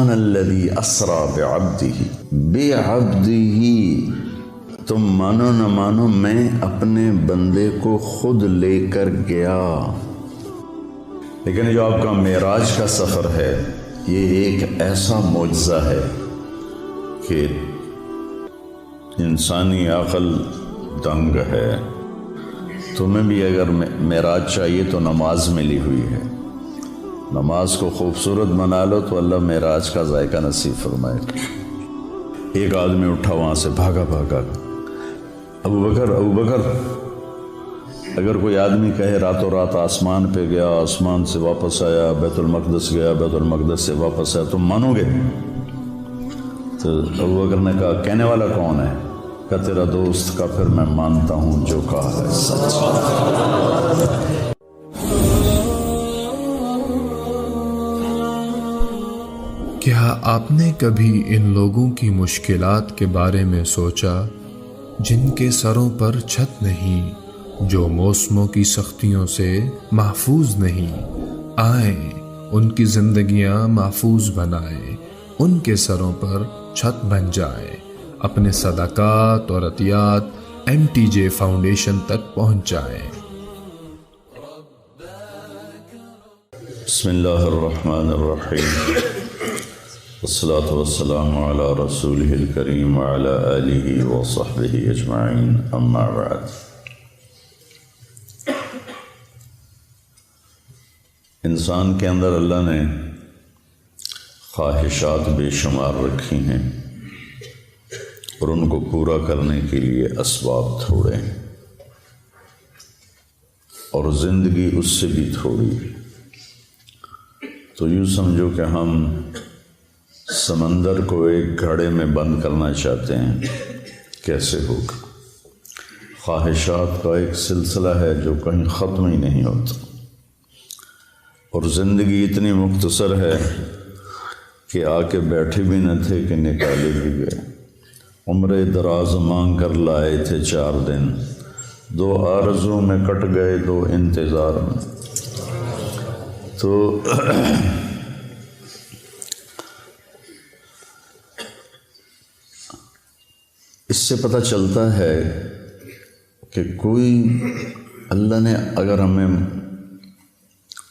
سبحان الذی اسرا بعبدہ، تم مانو نہ مانو میں اپنے بندے کو خود لے کر گیا۔ لیکن جو آپ کا معراج کا سفر ہے یہ ایک ایسا معجزہ ہے کہ انسانی عقل دنگ ہے۔ تمہیں بھی اگر معراج چاہیے تو نماز ملی ہوئی ہے، نماز کو خوبصورت بنا لو تو اللہ معراج کا ذائقہ نصیب فرمائے۔ ایک آدمی اٹھا وہاں سے بھاگا ابو بکر، اگر کوئی آدمی کہے راتوں رات آسمان پہ گیا، آسمان سے واپس آیا، بیت المقدس گیا، بیت المقدس سے واپس آیا، تم مانو گے؟ تو ابو بکر نے کہا کہنے والا کون ہے؟ کہ تیرا دوست کا، پھر میں مانتا ہوں جو کہا ہے سچ۔ کیا آپ نے کبھی ان لوگوں کی مشکلات کے بارے میں سوچا جن کے سروں پر چھت نہیں، جو موسموں کی سختیوں سے محفوظ نہیں؟ آئیں ان کی زندگیاں محفوظ بنائیں، ان کے سروں پر چھت بن جائے۔ اپنے صدقات اور عطیات MTJ فاؤنڈیشن تک پہنچائیں۔ بسم اللہ الرحمن الرحیم، والصلاة والسلام علی رسولہ الکریم وعلی آلہ وصحبہ اجمعین، اما بعد۔ انسان کے اندر اللہ نے خواہشات بے شمار رکھی ہیں اور ان کو پورا کرنے کے لیے اسباب تھوڑے ہیں، اور زندگی اس سے بھی تھوڑی۔ تو یوں سمجھو کہ ہم سمندر کو ایک گھڑے میں بند کرنا چاہتے ہیں، کیسے ہوگا؟ خواہشات کا ایک سلسلہ ہے جو کہیں ختم ہی نہیں ہوتا، اور زندگی اتنی مختصر ہے کہ آ کے بیٹھے بھی نہ تھے کہ نکالے بھی گئے۔ عمر دراز مانگ کر لائے تھے 4 دن، 2 آرزوں میں کٹ گئے 2 انتظار میں۔ تو اس سے پتہ چلتا ہے کہ کوئی اللہ نے اگر ہمیں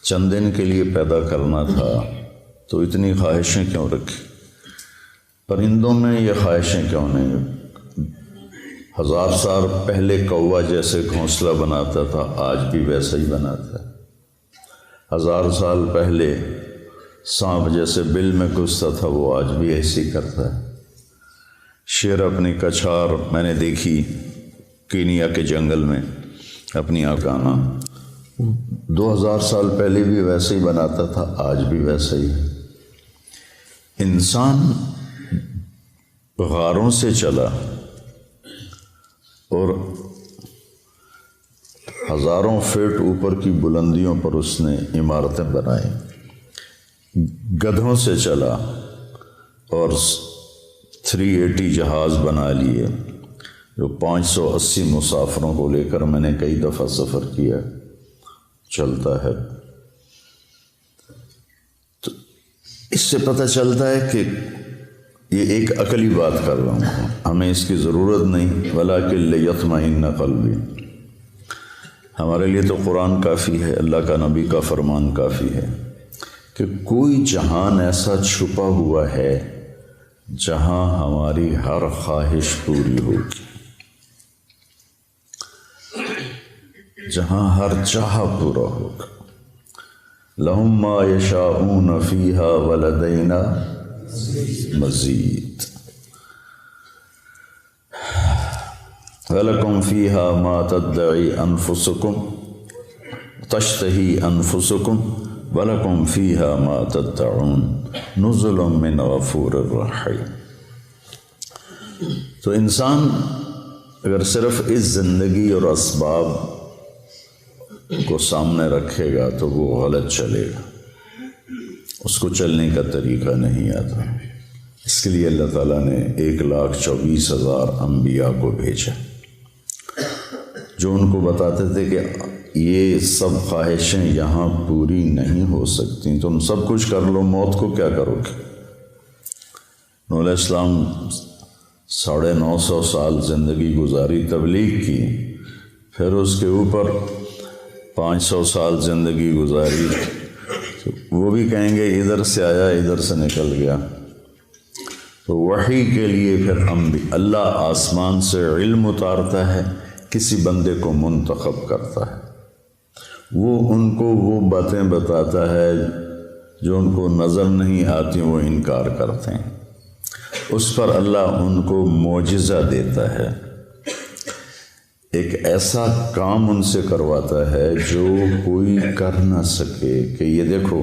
چند دن کے لیے پیدا کرنا تھا تو اتنی خواہشیں کیوں رکھی؟ پرندوں میں یہ خواہشیں کیوں نہیں؟ 1000 سال پہلے کوا جیسے گھونسلہ بناتا تھا آج بھی ویسا ہی بناتا ہے۔ 1000 سال پہلے سانپ جیسے بل میں گھستا تھا وہ آج بھی ایسے ہی کرتا ہے۔ شیر اپنی کچھار میں نے دیکھی کینیا کے جنگل میں اپنی آکانا، 2000 سال پہلے بھی ویسے ہی بناتا تھا آج بھی ویسا ہی۔ انسان غاروں سے چلا اور 1000 فٹ اوپر کی بلندیوں پر اس نے عمارتیں بنائی، گدھوں سے چلا اور 380 جہاز بنا لیے جو 580 مسافروں کو لے کر میں نے کئی دفعہ سفر کیا چلتا ہے۔ تو اس سے پتہ چلتا ہے کہ یہ ایک عقلی بات کر رہا ہوں، ہمیں اس کی ضرورت نہیں، وَلَٰكِن لِيَطْمَئِنَّ قَلْبِي۔ ہمارے لیے تو قرآن کافی ہے، اللہ کا نبی کا فرمان کافی ہے کہ کوئی جہان ایسا چھپا ہوا ہے جہاں ہماری ہر خواہش پوری ہوگی، جہاں ہر چاہ پورا ہوگا۔ لَهُم مَّا يَشَاءُونَ فِيهَا وَلَدَيْنَا مزید، وَلَكُمْ فِيهَا مَا تَدَّعِي أَنفُسُكُمْ تَشْتَهِي أَنفُسُكُمْ وَلَكُمْ فِيهَا مَا تَدَّعُونَ نُزُلٌ مِّن غَفُورٍ رَّحِيمٍ۔ تو انسان اگر صرف اس زندگی اور اسباب کو سامنے رکھے گا تو وہ غلط چلے گا، اس کو چلنے کا طریقہ نہیں آتا۔ اس کے لیے اللہ تعالیٰ نے 1,24,000 انبیاء کو بھیجا جو ان کو بتاتے تھے کہ یہ سب خواہشیں یہاں پوری نہیں ہو سکتی، تم سب کچھ کر لو، موت کو کیا کرو گے؟ نوح علیہ السلام 950 سال زندگی گزاری، تبلیغ کی، پھر اس کے اوپر 500 سال زندگی گزاری، وہ بھی کہیں گے ادھر سے آیا ادھر سے نکل گیا۔ تو وحی کے لیے پھر اللہ آسمان سے علم اتارتا ہے، کسی بندے کو منتخب کرتا ہے، وہ ان کو وہ باتیں بتاتا ہے جو ان کو نظر نہیں آتی، وہ انکار کرتے ہیں، اس پر اللہ ان کو معجزہ دیتا ہے، ایک ایسا کام ان سے کرواتا ہے جو کوئی کر نہ سکے، کہ یہ دیکھو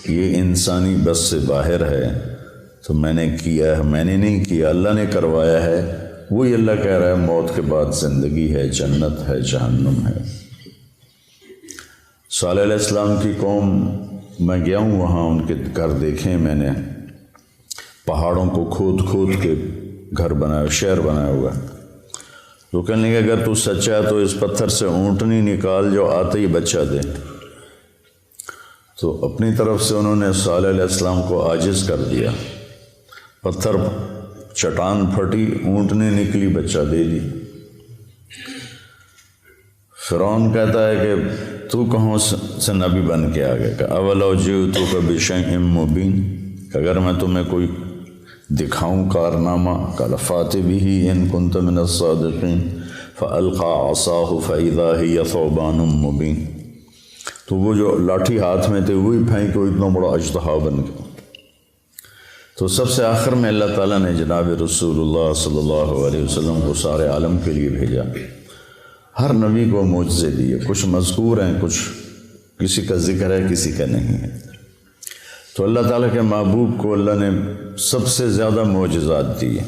یہ انسانی بس سے باہر ہے، تو میں نے کیا ہے، میں نے نہیں کیا، اللہ نے کروایا ہے۔ وہی اللہ کہہ رہا ہے موت کے بعد زندگی ہے، جنت ہے، جہنم ہے۔ صالح علیہ السلام کی قوم، میں گیا ہوں وہاں، ان کے گھر دیکھے میں نے، پہاڑوں کو کھود کھود کے گھر بنایا، شہر بنایا ہوا ہے۔ تو کہنے لگے اگر تو سچا ہے تو اس پتھر سے اونٹنی نکال جو آتے ہی بچہ دے۔ تو اپنی طرف سے انہوں نے صالح علیہ السلام کو عاجز کر دیا، پتھر چٹان پھٹی، اونٹنی نکلی، بچہ دے دی۔ فرعون کہتا ہے کہ تو کہاں سے نبی بن کے آ گیا، کہ اولو جئتک بشیء مبین، کہ اگر میں تمہیں کوئی دکھاؤں کارنامہ، قال فات بہ ان کنت من الصادقین فالقى عصاہ فاذا ہی ثعبان مبین۔ تو وہ جو لاٹھی ہاتھ میں تھے وہی پھینک، وہ اتنا بڑا اژدہا بن گیا۔ تو سب سے آخر میں اللہ تعالیٰ نے جناب رسول اللہ صلی اللہ علیہ وسلم کو سارے عالم کے لیے بھیجا۔ ہر نبی کو معجزے دیے، کچھ مذکور ہیں، کچھ کسی کا ذکر ہے، کسی کا نہیں ہے۔ تو اللہ تعالیٰ کے محبوب کو اللہ نے سب سے زیادہ معجزات دیے،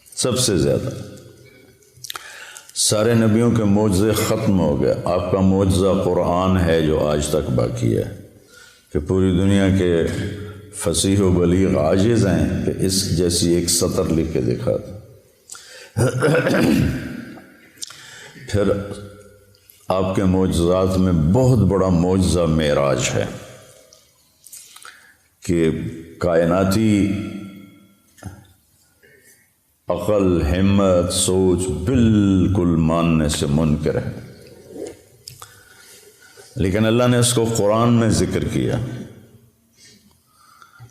سب سے زیادہ۔ سارے نبیوں کے معجزے ختم ہو گئے، آپ کا معجزہ قرآن ہے جو آج تک باقی ہے، کہ پوری دنیا کے فصیح و بلیغ عاجز ہیں کہ اس جیسی ایک سطر لکھ کے دکھا دیں۔ پھر آپ کے معجزات میں بہت بڑا معجزہ معراج ہے، کہ کائناتی عقل، ہمت، سوچ بالکل ماننے سے منکر ہے، لیکن اللہ نے اس کو قرآن میں ذکر کیا۔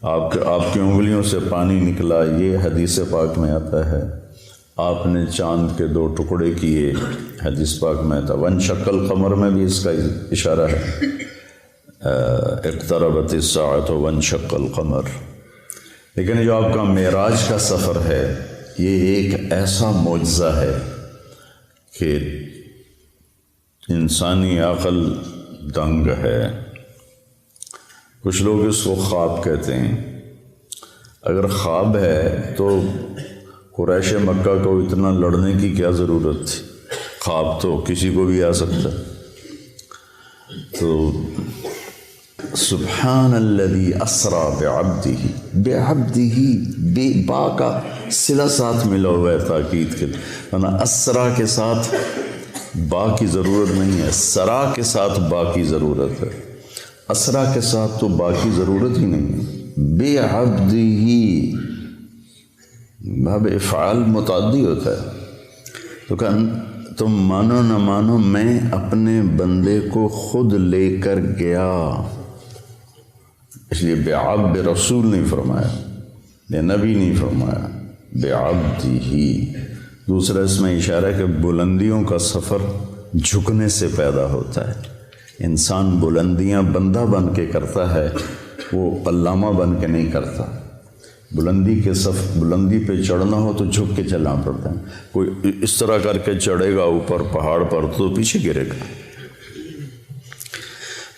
آپ کی انگلیوں سے پانی نکلا، یہ حدیث پاک میں آتا ہے۔ آپ نے چاند کے 2 ٹکڑے کیے، حدیث پاک میں آتا ہے۔ وانشق القمر میں بھی اس کا اشارہ ہے، اقتربت الساعۃ وانشق القمر۔ لیکن جو آپ کا معراج کا سفر ہے، یہ ایک ایسا معجزہ ہے کہ انسانی عقل دنگ ہے۔ کچھ لوگ اس کو خواب کہتے ہیں۔ اگر خواب ہے تو قریش مکہ کو اتنا لڑنے کی کیا ضرورت تھی؟ خواب تو کسی کو بھی آ سکتا ہے۔ تو سبحان الذی اسری بعبدہ، بے با کا صلہ ساتھ ملا ہوا ہے تاکید کے، ورنہ اسرا کے ساتھ با کی ضرورت نہیں ہے، سرا کے ساتھ با کی ضرورت ہے، اسرا کے ساتھ تو با کی ضرورت ہی نہیں ہے۔ بعبدہ باب افعال متعدی ہوتا ہے، تو کہ تم مانو نہ مانو میں اپنے بندے کو خود لے کر گیا، اس لیے بعبد رسول نہیں فرمایا، بے نبی نہیں فرمایا، بعبدہ۔ دوسرا اس میں اشارہ ہے کہ بلندیوں کا سفر جھکنے سے پیدا ہوتا ہے۔ انسان بلندیاں بندہ بن کے کرتا ہے، وہ علامہ بن کے نہیں کرتا۔ بلندی پہ چڑھنا ہو تو جھک کے چلنا پڑتا ہے، کوئی اس طرح کر کے چڑھے گا اوپر پہاڑ پر تو پیچھے گرے گا۔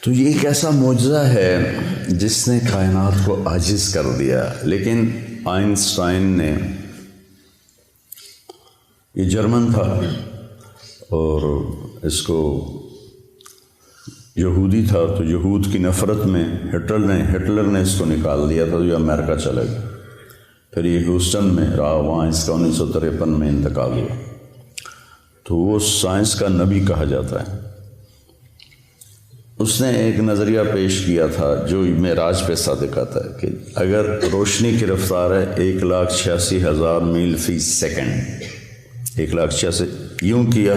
تو یہ ایک ایسا معجزہ ہے جس نے کائنات کو عاجز کر دیا۔ لیکن آئنسٹائن نے، یہ جرمن تھا اور اس کو یہودی تھا، تو یہود کی نفرت میں ہٹلر نے اس کو نکال دیا تھا، تو یہ امریکہ چلا گیا۔ پھر یہ ہیوسٹن میں رہا، وہاں اس کا 1953 میں انتقال ہوا۔ تو وہ سائنس کا نبی کہا جاتا ہے۔ اس نے ایک نظریہ پیش کیا تھا جو معراج پہ صادق آتا ہے کہ اگر روشنی کی رفتار ہے 1,86,000 میل فی سیکنڈ، 1,86,000 یوں کیا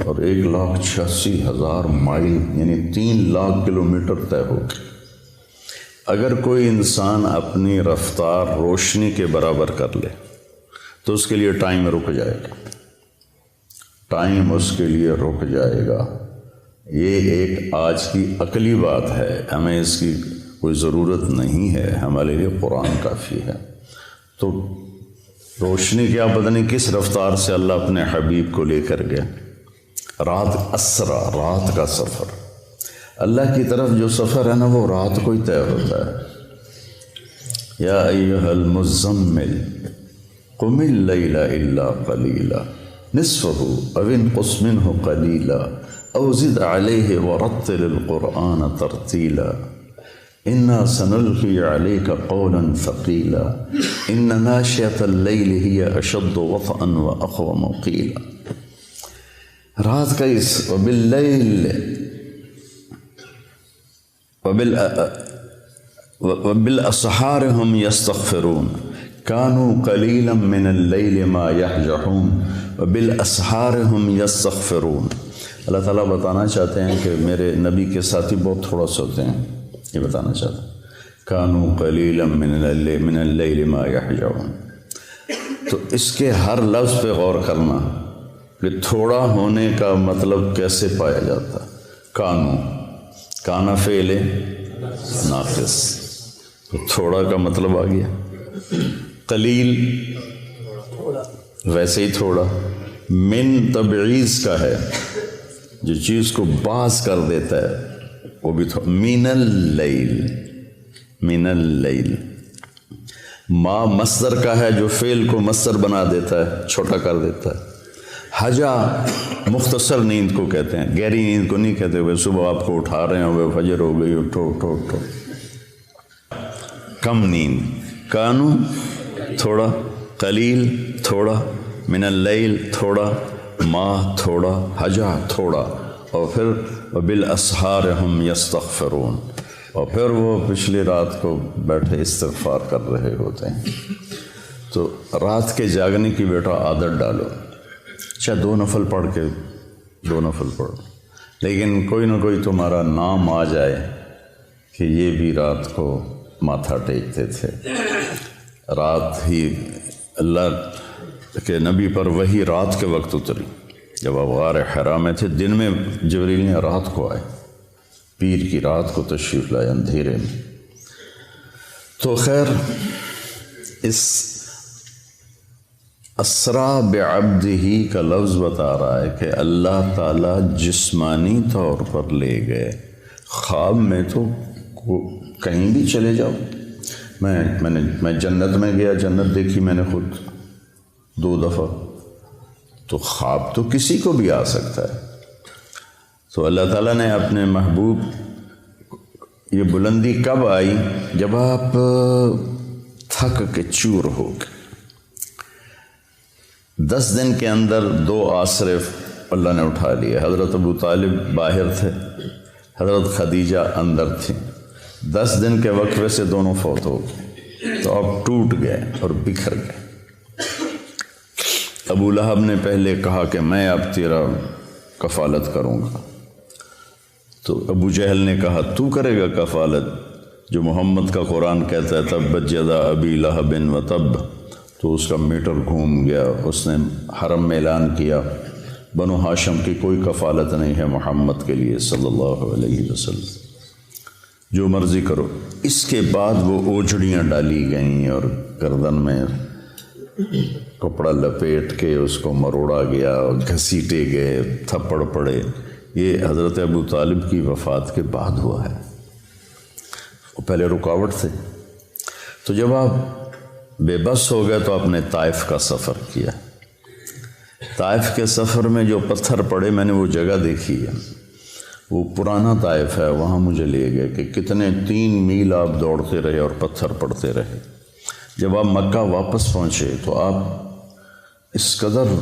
اور 1,86,000 مائل یعنی 3,00,000 کلومیٹر طے ہو گئی۔ اگر کوئی انسان اپنی رفتار روشنی کے برابر کر لے تو اس کے لیے ٹائم رک جائے گا، ٹائم اس کے لیے رک جائے گا۔ یہ ایک آج کی عقلی بات ہے، ہمیں اس کی کوئی ضرورت نہیں ہے، ہمارے لیے قرآن کافی ہے۔ تو روشنی کیا پتہ نہیں کس رفتار سے اللہ اپنے حبیب کو لے کر گیا۔ رات اسرا، رات کا سفر، اللہ کی طرف جو سفر ہے نا وہ رات کو ہی طے ہوتا ہے۔ یا ایھا المزمل قم اللیل الا قلیلا نصفہ او انقص منہ قلیلا او زد علیہ ورتل القرآن ترتیلا انا سنلقی علیک قولا ثقیلا ان ناشئۃ اللیل ہی اشد وطئا واقوم قیلا۔ رات کا اس وباللیل وبالاسحار هم یستغفرون کانوا قلیلا من اللیل ما یہجعون وبالاسحار هم یستغفرون۔ اللہ تعالیٰ بتانا چاہتے ہیں کہ میرے نبی کے ساتھی بہت تھوڑا سوتے ہیں، یہ بتانا چاہتے ہیں کانوا قلیلا من اللیل ما یہجعون۔ تو اس کے ہر لفظ پہ غور کرنا کہ تھوڑا ہونے کا مطلب کیسے پایا جاتا۔ کانا فعل ناقص، تو تھوڑا کا مطلب آ گیا۔ قلیل ویسے ہی تھوڑا، من تبعیض کا ہے، جو چیز کو باز کر دیتا ہے وہ بھی تھوڑا۔ من اللیل، ما مصدر کا ہے جو فعل کو مصدر بنا دیتا ہے، چھوٹا کر دیتا ہے۔ حجا مختصر نیند کو کہتے ہیں، گہری نیند کو نہیں کہتے۔ وہ صبح آپ کو اٹھا رہے ہیں، وہ فجر ہو گئی، اٹھو اٹھو اٹھو، کم نیند۔ کانو تھوڑا، قلیل تھوڑا، من اللیل تھوڑا، ما تھوڑا، حجا تھوڑا، اور پھر وبالاسحار ہم یستغفرون، اور پھر وہ پچھلی رات کو بیٹھے استغفار کر رہے ہوتے ہیں۔ تو رات کے جاگنے کی بیٹا عادت ڈالو، چاہے 2 نفل پڑھ کے 2 نفل پڑھو، لیکن کوئی نہ کوئی تمہارا نام آ جائے کہ یہ بھی رات کو ماتھا ٹیکتے تھے۔ رات ہی اللہ کے نبی پر وہی رات کے وقت اتری، جب آپ غار حرا میں تھے۔ دن میں جبریل نے رات کو آئے، پیر کی رات کو تشریف لائے اندھیرے میں۔ تو خیر، اس اسرا بعبدہ کا لفظ بتا رہا ہے کہ اللہ تعالیٰ جسمانی طور پر لے گئے۔ خواب میں تو کہیں بھی چلے جاؤ، میں جنت میں گیا، جنت دیکھی میں نے خود 2 دفعہ، تو خواب تو کسی کو بھی آ سکتا ہے۔ تو اللہ تعالیٰ نے اپنے محبوب، یہ بلندی کب آئی؟ جب آپ تھک کے چور ہو گئے۔ 10 دن کے اندر 2 آسرے اللہ نے اٹھا لیے۔ حضرت ابو طالب باہر تھے، حضرت خدیجہ اندر تھیں۔ 10 دن کے وقفے سے دونوں فوت ہو گئے، تو اب ٹوٹ گئے اور بکھر گئے۔ ابو لہب نے پہلے کہا کہ میں اب تیرا کفالت کروں گا، تو ابو جہل نے کہا تو کرے گا کفالت، جو محمد کا قرآن کہتا ہے تبت یدا ابی لہب و تب، تو اس کا میٹر گھوم گیا۔ اس نے حرم میں اعلان کیا بنو ہاشم کی کوئی کفالت نہیں ہے محمد کے لیے صلی اللہ علیہ وسلم، جو مرضی کرو۔ اس کے بعد وہ اوجھڑیاں ڈالی گئیں اور گردن میں کپڑا لپیٹ کے اس کو مروڑا گیا، گھسیٹے گئے، تھپڑ پڑے۔ یہ حضرت ابو طالب کی وفات کے بعد ہوا ہے، وہ پہلے رکاوٹ تھے۔ تو جب آپ بے بس ہو گئے تو آپ نے طائف کا سفر کیا۔ طائف کے سفر میں جو پتھر پڑے، میں نے وہ جگہ دیکھی ہے، وہ پرانا طائف ہے، وہاں مجھے لے گئے کہ کتنے 3 میل آپ دوڑتے رہے اور پتھر پڑتے رہے۔ جب آپ مکہ واپس پہنچے تو آپ اس قدر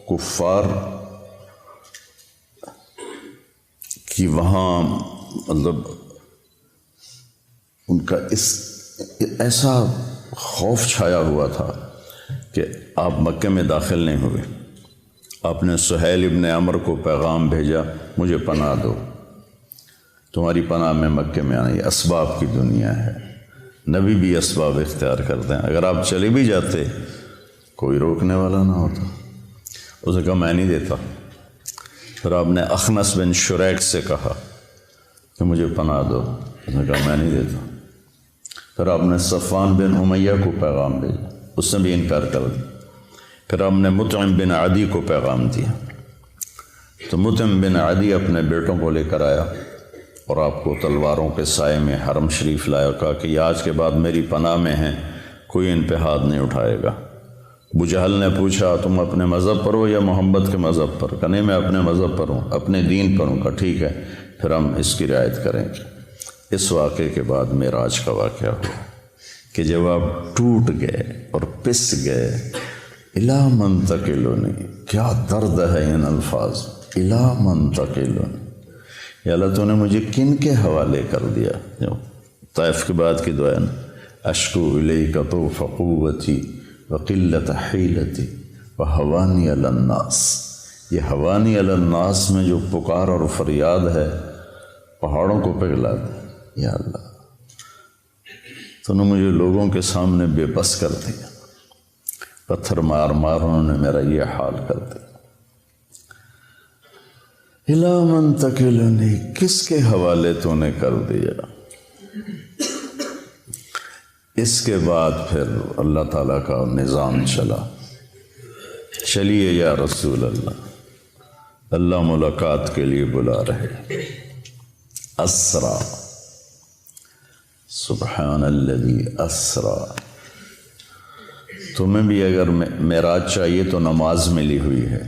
کفار کی وہاں مطلب ان کا ایسا خوف چھایا ہوا تھا کہ آپ مکے میں داخل نہیں ہوئے. آپ نے سہیل ابن عمر کو پیغام بھیجا مجھے پناہ دو، تمہاری پناہ میں مکے میں آنا. یہ اسباب کی دنیا ہے، نبی بھی اسباب اختیار کرتے ہیں. اگر آپ چلے بھی جاتے کوئی روکنے والا نہ ہوتا. اس نے کہا میں نہیں دیتا. پھر آپ نے اخنس بن شریک سے کہا کہ مجھے پناہ دو. اس نے کہا میں نہیں دیتا. پھر آپ نے صفوان بن امیہ کو پیغام بھیجا، اس نے بھی انکار کر دیا. پھر آپ نے مطعم بن عدی کو پیغام دیا. تو مطعم بن عدی اپنے بیٹوں کو لے کر آیا اور آپ کو تلواروں کے سائے میں حرم شریف لایا اور کہا کہ یہ آج کے بعد میری پناہ میں ہیں، کوئی ان پہ ہاتھ نہیں اٹھائے گا. ابو جہل نے پوچھا تم اپنے مذہب پر ہو یا محمد کے مذہب پر؟ کہ نہیں میں اپنے مذہب پر ہوں، اپنے دین پر ہوں. کا ٹھیک ہے پھر ہم اس کی رعایت کریں گے. اس واقعے کے بعد معراج کا واقعہ ہوا کہ جب آپ ٹوٹ گئے اور پس گئے. الا منتقلونی، کیا درد ہے ان الفاظ. الا منتقلونی، یا اللہ تو نے مجھے کن کے حوالے کر دیا. جو طائف کے بعد کی دعا ہے، اشکو الیک طوف قوتی وقلت حیلتی وحوانی علی الناس. یہ حوانی علی الناس میں جو پکار اور فریاد ہے پہاڑوں کو پگھلا دے. یا اللہ تو نے مجھے لوگوں کے سامنے بے بس کر دیا، پتھر مار مار انہوں نے میرا یہ حال کر دیا. الا منتقلنی، کس کے حوالے تو نے کر دیا. اس کے بعد پھر اللہ تعالیٰ کا نظام چلا. چلیے یا رسول اللہ، اللہ ملاقات کے لیے بلا رہے. اسرا، سبحان الذی اسرا. تمہیں بھی اگر معراج چاہیے تو نماز ملی ہوئی ہے.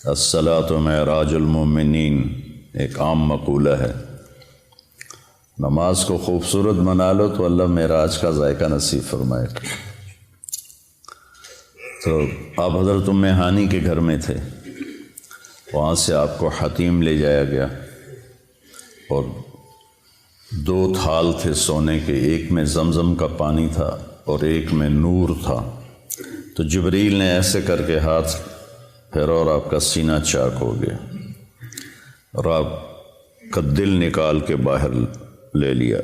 الصلاۃ معراج المؤمنین ایک عام مقولہ ہے. نماز کو خوبصورت بنا لو تو اللہ معراج کا ذائقہ نصیب فرمائے. تو آپ حضرت ام ہانی کے گھر میں تھے، وہاں سے آپ کو حتیم لے جایا گیا اور 2 تھال تھے سونے کے، ایک میں زمزم کا پانی تھا اور ایک میں نور تھا. تو جبریل نے ایسے کر کے ہاتھ پھیرا اور آپ کا سینہ چاک ہو گیا اور آپ کا دل نکال کے باہر لے لیا.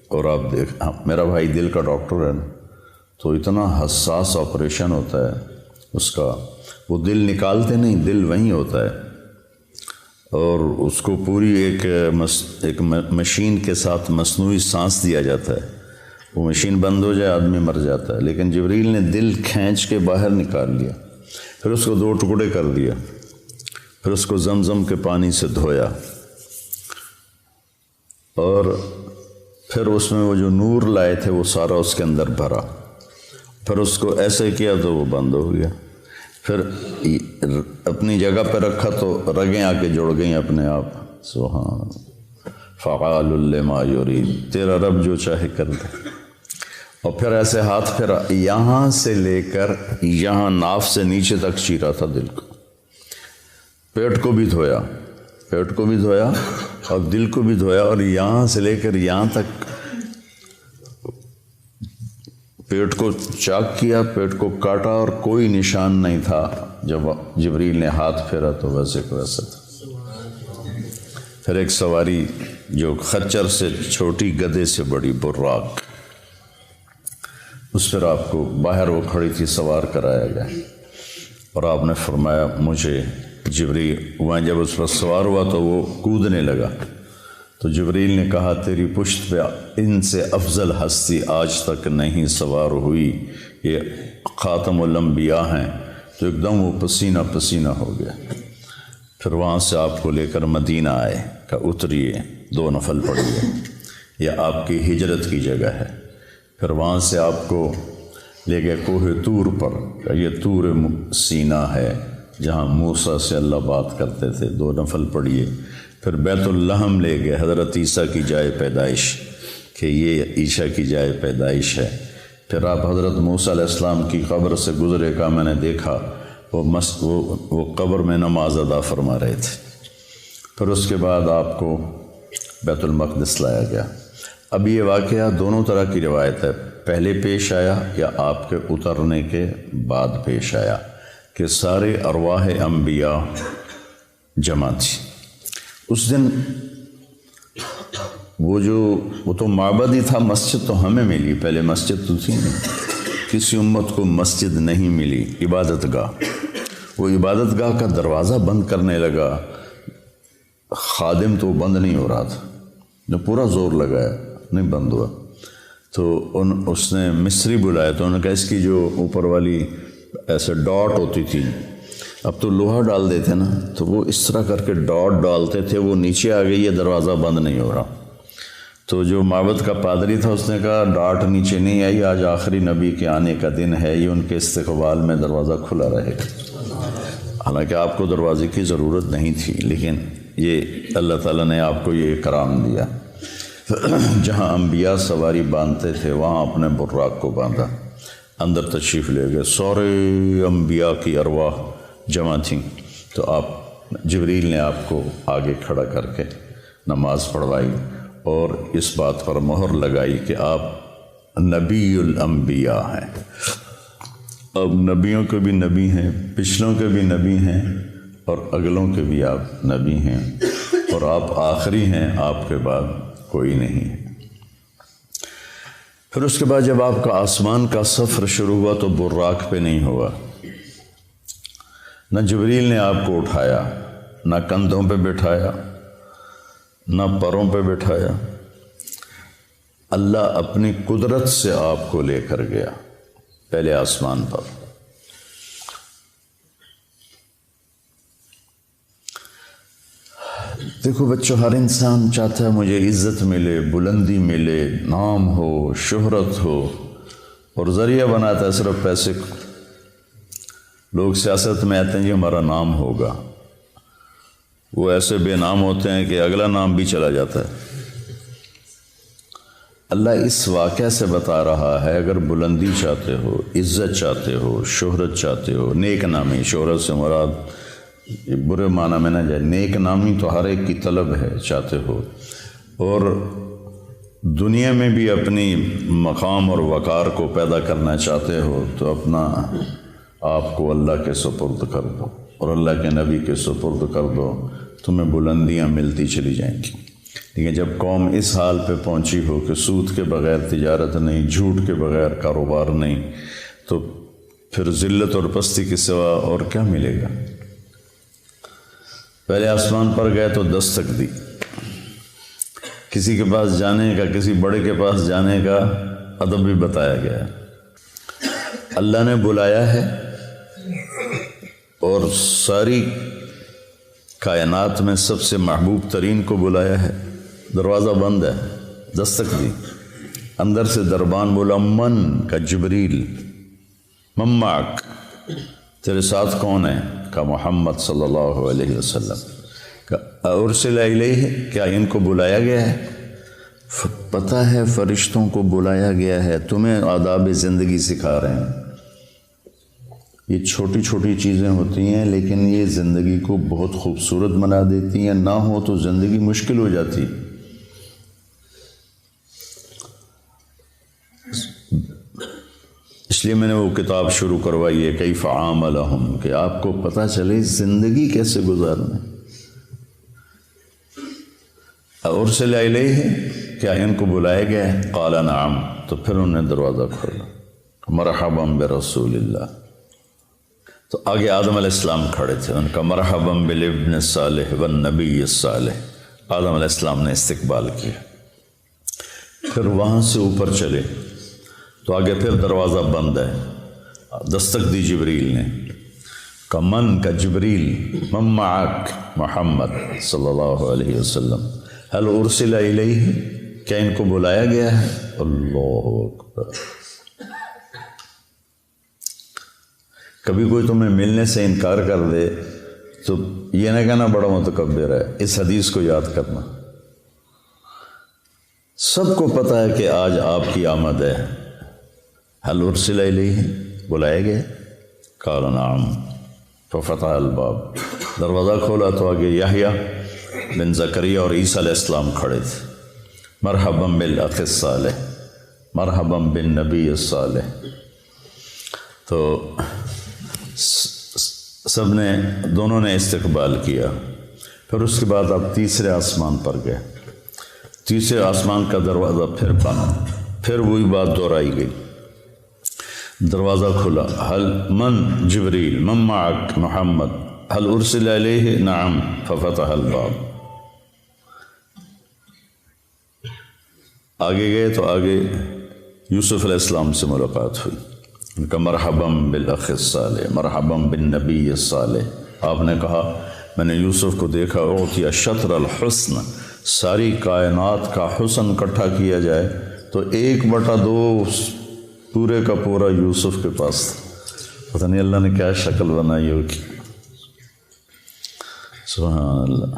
اور آپ دیکھ، میرا بھائی دل کا ڈاکٹر ہے نا، تو اتنا حساس آپریشن ہوتا ہے اس کا. وہ دل نکالتے نہیں، دل وہیں ہوتا ہے اور اس کو پوری ایک مشین کے ساتھ مصنوعی سانس دیا جاتا ہے. وہ مشین بند ہو جائے آدمی مر جاتا ہے. لیکن جبریل نے دل کھینچ کے باہر نکال لیا، پھر اس کو 2 ٹکڑے کر دیا، پھر اس کو زمزم کے پانی سے دھویا اور پھر اس میں وہ جو نور لائے تھے وہ سارا اس کے اندر بھرا. پھر اس کو ایسے کیا تو وہ بند ہو گیا. پھر اپنی جگہ پہ رکھا تو رگیں آ کے جڑ گئیں اپنے آپ. سبحان فعال لما یرید، تیرا رب جو چاہے کر دے. اور پھر ایسے ہاتھ پھر یہاں سے لے کر یہاں ناف سے نیچے تک چیرا تھا دل کو. پیٹ کو بھی دھویا اور دل کو بھی دھویا اور یہاں سے لے کر یہاں تک پیٹ کو چاک کیا، پیٹ کو کاٹا اور کوئی نشان نہیں تھا. جب جبریل نے ہاتھ پھیرا تو ویسے کو ویسا تھا. پھر ایک سواری جو خچر سے چھوٹی گدھے سے بڑی براق، اس پر آپ کو باہر وہ کھڑی تھی سوار کرایا گیا اور آپ نے فرمایا مجھے جبریل، وہاں جب اس پر سوار ہوا تو وہ کودنے لگا تو جبریل نے کہا تیری پشت پہ ان سے افضل ہستی آج تک نہیں سوار ہوئی، یہ خاتم الانبیاء ہیں. تو ایک دم وہ پسینہ پسینہ ہو گیا. پھر وہاں سے آپ کو لے کر مدینہ آئے کہ اتریے 2 نفل پڑھیے، یہ آپ کی ہجرت کی جگہ ہے. پھر وہاں سے آپ کو لے گئے کوہ طور پر کہ یہ طور سینا ہے جہاں موسیٰ سے اللہ بات کرتے تھے، 2 نفل پڑھیے. پھر بیت اللحم لے گئے، حضرت عیسیٰ کی جائے پیدائش، کہ یہ عیسیٰ کی جائے پیدائش ہے. پھر آپ حضرت موسیٰ علیہ السلام کی قبر سے گزرے کا میں نے دیکھا وہ قبر میں نماز ادا فرما رہے تھے. پھر اس کے بعد آپ کو بیت المقدس لایا گیا۔ اب یہ واقعہ دونوں طرح کی روایت ہے، پہلے پیش آیا یا آپ کے اترنے کے بعد پیش آیا کہ سارے ارواح انبیاء جمع تھی اس دن۔ وہ تو معبد ہی تھا، مسجد تو ہمیں ملی، پہلے مسجد تو تھی نہیں، کسی امت کو مسجد نہیں ملی، عبادت گاہ۔ وہ عبادت گاہ کا دروازہ بند کرنے لگا، خادم تو بند نہیں ہو رہا تھا، جو پورا زور لگایا نہیں بند ہوا، تو اس نے مصری بلایا، تو انہوں نے کہا اس کی جو اوپر والی ایسے ڈاٹ ہوتی تھی، اب تو لوہا ڈال دیتے نا، تو وہ اس طرح کر کے ڈاٹ ڈالتے تھے، وہ نیچے آ گئی، یہ دروازہ بند نہیں ہو رہا۔ تو جو معبد کا پادری تھا اس نے کہا ڈاٹ نیچے نہیں آئی، آج آخری نبی کے آنے کا دن ہے، یہ ان کے استقبال میں دروازہ کھلا رہے گا۔ حالانکہ آپ کو دروازے کی ضرورت نہیں تھی، لیکن یہ اللہ تعالیٰ نے آپ کو یہ کرام دیا۔ جہاں انبیاء سواری باندھتے تھے وہاں اپنے براق کو باندھا، اندر تشریف لے گئے، سارے انبیاء کی ارواح جمع تھیں، تو جبریل نے آپ کو آگے کھڑا کر کے نماز پڑھوائی اور اس بات پر مہر لگائی کہ آپ نبی الانبیاء ہیں۔ اب نبیوں کے بھی نبی ہیں، پچھلوں کے بھی نبی ہیں اور اگلوں کے بھی آپ نبی ہیں، اور آپ آخری ہیں، آپ کے بعد کوئی نہیں ہے۔ پھر اس کے بعد جب آپ کا آسمان کا سفر شروع ہوا تو براق پہ نہیں ہوا، نہ جبریل نے آپ کو اٹھایا، نہ کندھوں پہ بٹھایا، نہ پروں پہ بٹھایا، اللہ اپنی قدرت سے آپ کو لے کر گیا پہلے آسمان پر۔ دیکھو بچوں، ہر انسان چاہتا ہے مجھے عزت ملے، بلندی ملے، نام ہو، شہرت ہو، اور ذریعہ بناتا ہے صرف پیسے کو۔ لوگ سیاست میں آتے ہیں جی ہمارا نام ہوگا، وہ ایسے بے نام ہوتے ہیں کہ اگلا نام بھی چلا جاتا ہے۔ اللہ اس واقعہ سے بتا رہا ہے اگر بلندی چاہتے ہو، عزت چاہتے ہو، شہرت چاہتے ہو، نیک نامی، شہرت سے مراد برے معنی میں نہ جائے، نیک نامی تو ہر ایک کی طلب ہے، چاہتے ہو، اور دنیا میں بھی اپنی مقام اور وقار کو پیدا کرنا چاہتے ہو، تو اپنا آپ کو اللہ کے سپرد کر دو اور اللہ کے نبی کے سپرد کر دو، تمہیں بلندیاں ملتی چلی جائیں گی۔ لیکن جب قوم اس حال پہ پہنچی ہو کہ سود کے بغیر تجارت نہیں، جھوٹ کے بغیر کاروبار نہیں، تو پھر ذلت اور پستی کے سوا اور کیا ملے گا؟ پہلے آسمان پر گئے تو دستک دی، کسی کے پاس جانے کا، کسی بڑے کے پاس جانے کا ادب بھی بتایا گیا ہے۔ اللہ نے بلایا ہے اور ساری کائنات میں سب سے محبوب ترین کو بلایا ہے، دروازہ بند ہے، دستک دی، اندر سے دربان بولا، من کا جبریل، مماک، تیرے ساتھ کون ہے؟ کا محمد صلی اللہ علیہ وسلم۔ ارسل الیہ، کیا ان کو بلایا گیا ہے؟ پتہ ہے فرشتوں کو بلایا گیا ہے، تمہیں آداب زندگی سکھا رہے ہیں۔ یہ چھوٹی چھوٹی چیزیں ہوتی ہیں لیکن یہ زندگی کو بہت خوبصورت بنا دیتی ہیں، نہ ہو تو زندگی مشکل ہو جاتی۔ اس لیے میں نے وہ کتاب شروع کروائی ہے، کیف عاملہم، کہ آپ کو پتہ چلے زندگی کیسے گزارنا ہے۔ ارسل الیہ، کیا ان کو بلایا گیا ہے؟ قال نعم، تو پھر انہوں نے دروازہ کھولا، مرحبا برسول اللہ۔ تو آگے آدم علیہ السلام کھڑے تھے، ان کا مرحبا بالابن الصالح والنبی الصالح، آدم علیہ السلام نے استقبال کیا۔ پھر وہاں سے اوپر چلے تو آگے پھر دروازہ بند ہے، دستک دی جبریل نے، کا من کا جبریل، من معک محمد صلی اللہ علیہ وسلم، هل ارسل الیہ، کیا ان کو بلایا گیا ہے؟ اللہ اکبر۔ کبھی کوئی تمہیں ملنے سے انکار کر دے تو یہ نہ کہنا بڑا متکبر ہے، اس حدیث کو یاد کرنا۔ سب کو پتہ ہے کہ آج آپ کی آمد ہے، هل ارسل الیہ، بلایا گیا؟ قال نعم، ففتح الباب، دروازہ کھولا تو آگے یحییٰ بن زکریا اور عیسیٰ علیہ السلام کھڑے تھے، مرحباً بالاخ الصالح، مرحباً بالنبی الصالح۔ تو سب نے، دونوں نے استقبال کیا۔ پھر اس کے بعد آپ تیسرے آسمان پر گئے، تیسرے آسمان کا دروازہ پھر بند، پھر وہی بات دہرائی گئی، دروازہ کھلا، حل من جبریل من معک محمد حل ارسل علیہ نعم ففتح الباب۔ آگے گئے تو آگے یوسف علیہ السلام سے ملاقات ہوئی، ان کا مرحباً بالاخ الصالح، مرحباً بالنبی الصالح۔ آپ نے کہا میں نے یوسف کو دیکھا، اعطی شطر الحسن، ساری کائنات کا حسن اکٹھا کیا جائے تو 1/2 پورے کا پورا یوسف کے پاس تھا۔ پتہ نہیں اللہ نے کیا شکل بنائی ہوگی، سبحان اللہ۔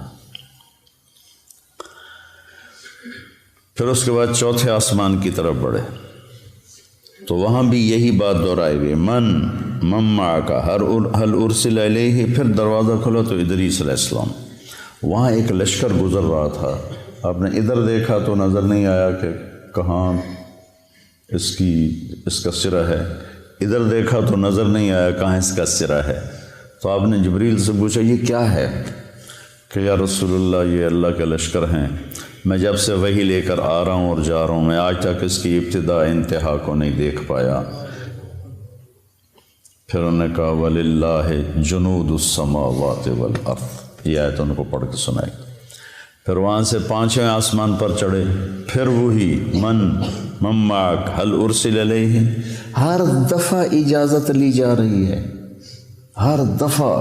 پھر اس کے بعد چوتھے آسمان کی طرف بڑھے تو وہاں بھی یہی بات دہرائی گئی، من معک حل ارسل علیہ۔ پھر دروازہ کھلا تو ادریس علیہ السلام، وہاں ایک لشکر گزر رہا تھا، آپ نے ادھر دیکھا تو نظر نہیں آیا کہ کہاں اس کا سرا ہے، ادھر دیکھا تو نظر نہیں آیا کہاں اس کا سرا ہے۔ تو آپ نے جبریل سے پوچھا یہ کیا ہے؟ کہ یا رسول اللہ یہ اللہ کے لشکر ہیں، میں جب سے وہی لے کر آ رہا ہوں اور جا رہا ہوں، میں آج تک اس کی ابتدا انتہا کو نہیں دیکھ پایا۔ پھر انہوں نے کہا وَلِلَّهِ جُنُودُ السَّمَاوَاتِ وَالْأَرْضِ، یہ آیت ان کو پڑھ کے سنائی۔ پھر وہاں سے 5ویں آسمان پر چڑھے، پھر وہی من معک حل ارسل علیہ۔ ہر دفعہ اجازت لی جا رہی ہے، ہر دفعہ۔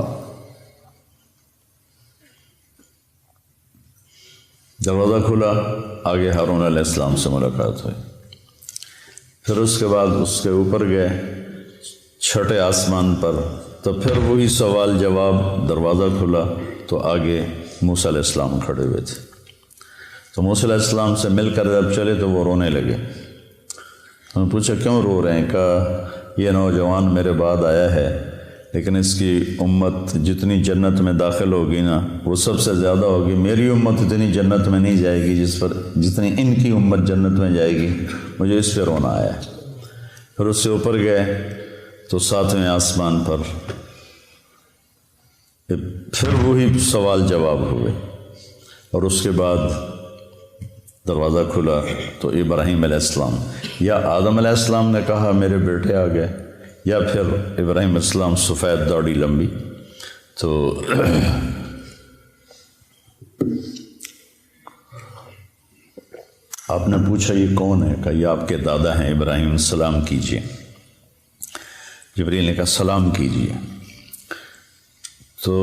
دروازہ کھلا، آگے ہارون علیہ السلام سے ملاقات ہوئی۔ پھر اس کے بعد اس کے اوپر گئے 6ٹھے آسمان پر، تو پھر وہی سوال جواب، دروازہ کھلا تو آگے موسیٰ علیہ السلام کھڑے ہوئے تھے۔ تو موسیٰ علیہ السلام سے مل کر جب چلے تو وہ رونے لگے۔ انہوں نے پوچھا کیوں رو رہے ہیں؟ کہا یہ نوجوان میرے بعد آیا ہے، لیکن اس کی امت جتنی جنت میں داخل ہوگی نا وہ سب سے زیادہ ہوگی، میری امت اتنی جنت میں نہیں جائے گی جتنی ان کی امت جنت میں جائے گی، مجھے اس پہ رونا آیا ہے۔ پھر اس سے اوپر گئے تو 7ویں آسمان پر پھر وہی سوال جواب ہوئے، اور اس کے بعد دروازہ کھلا تو ابراہیم علیہ السلام یا آدم علیہ السلام نے کہا میرے بیٹے آ گئے، یا پھر ابراہیم علیہ السلام سفید داڑھی لمبی۔ تو آپ نے پوچھا یہ کون ہے؟ کہا یہ آپ کے دادا ہیں ابراہیم، سلام کیجئے۔ جبریل نے کہا سلام کیجئے۔ تو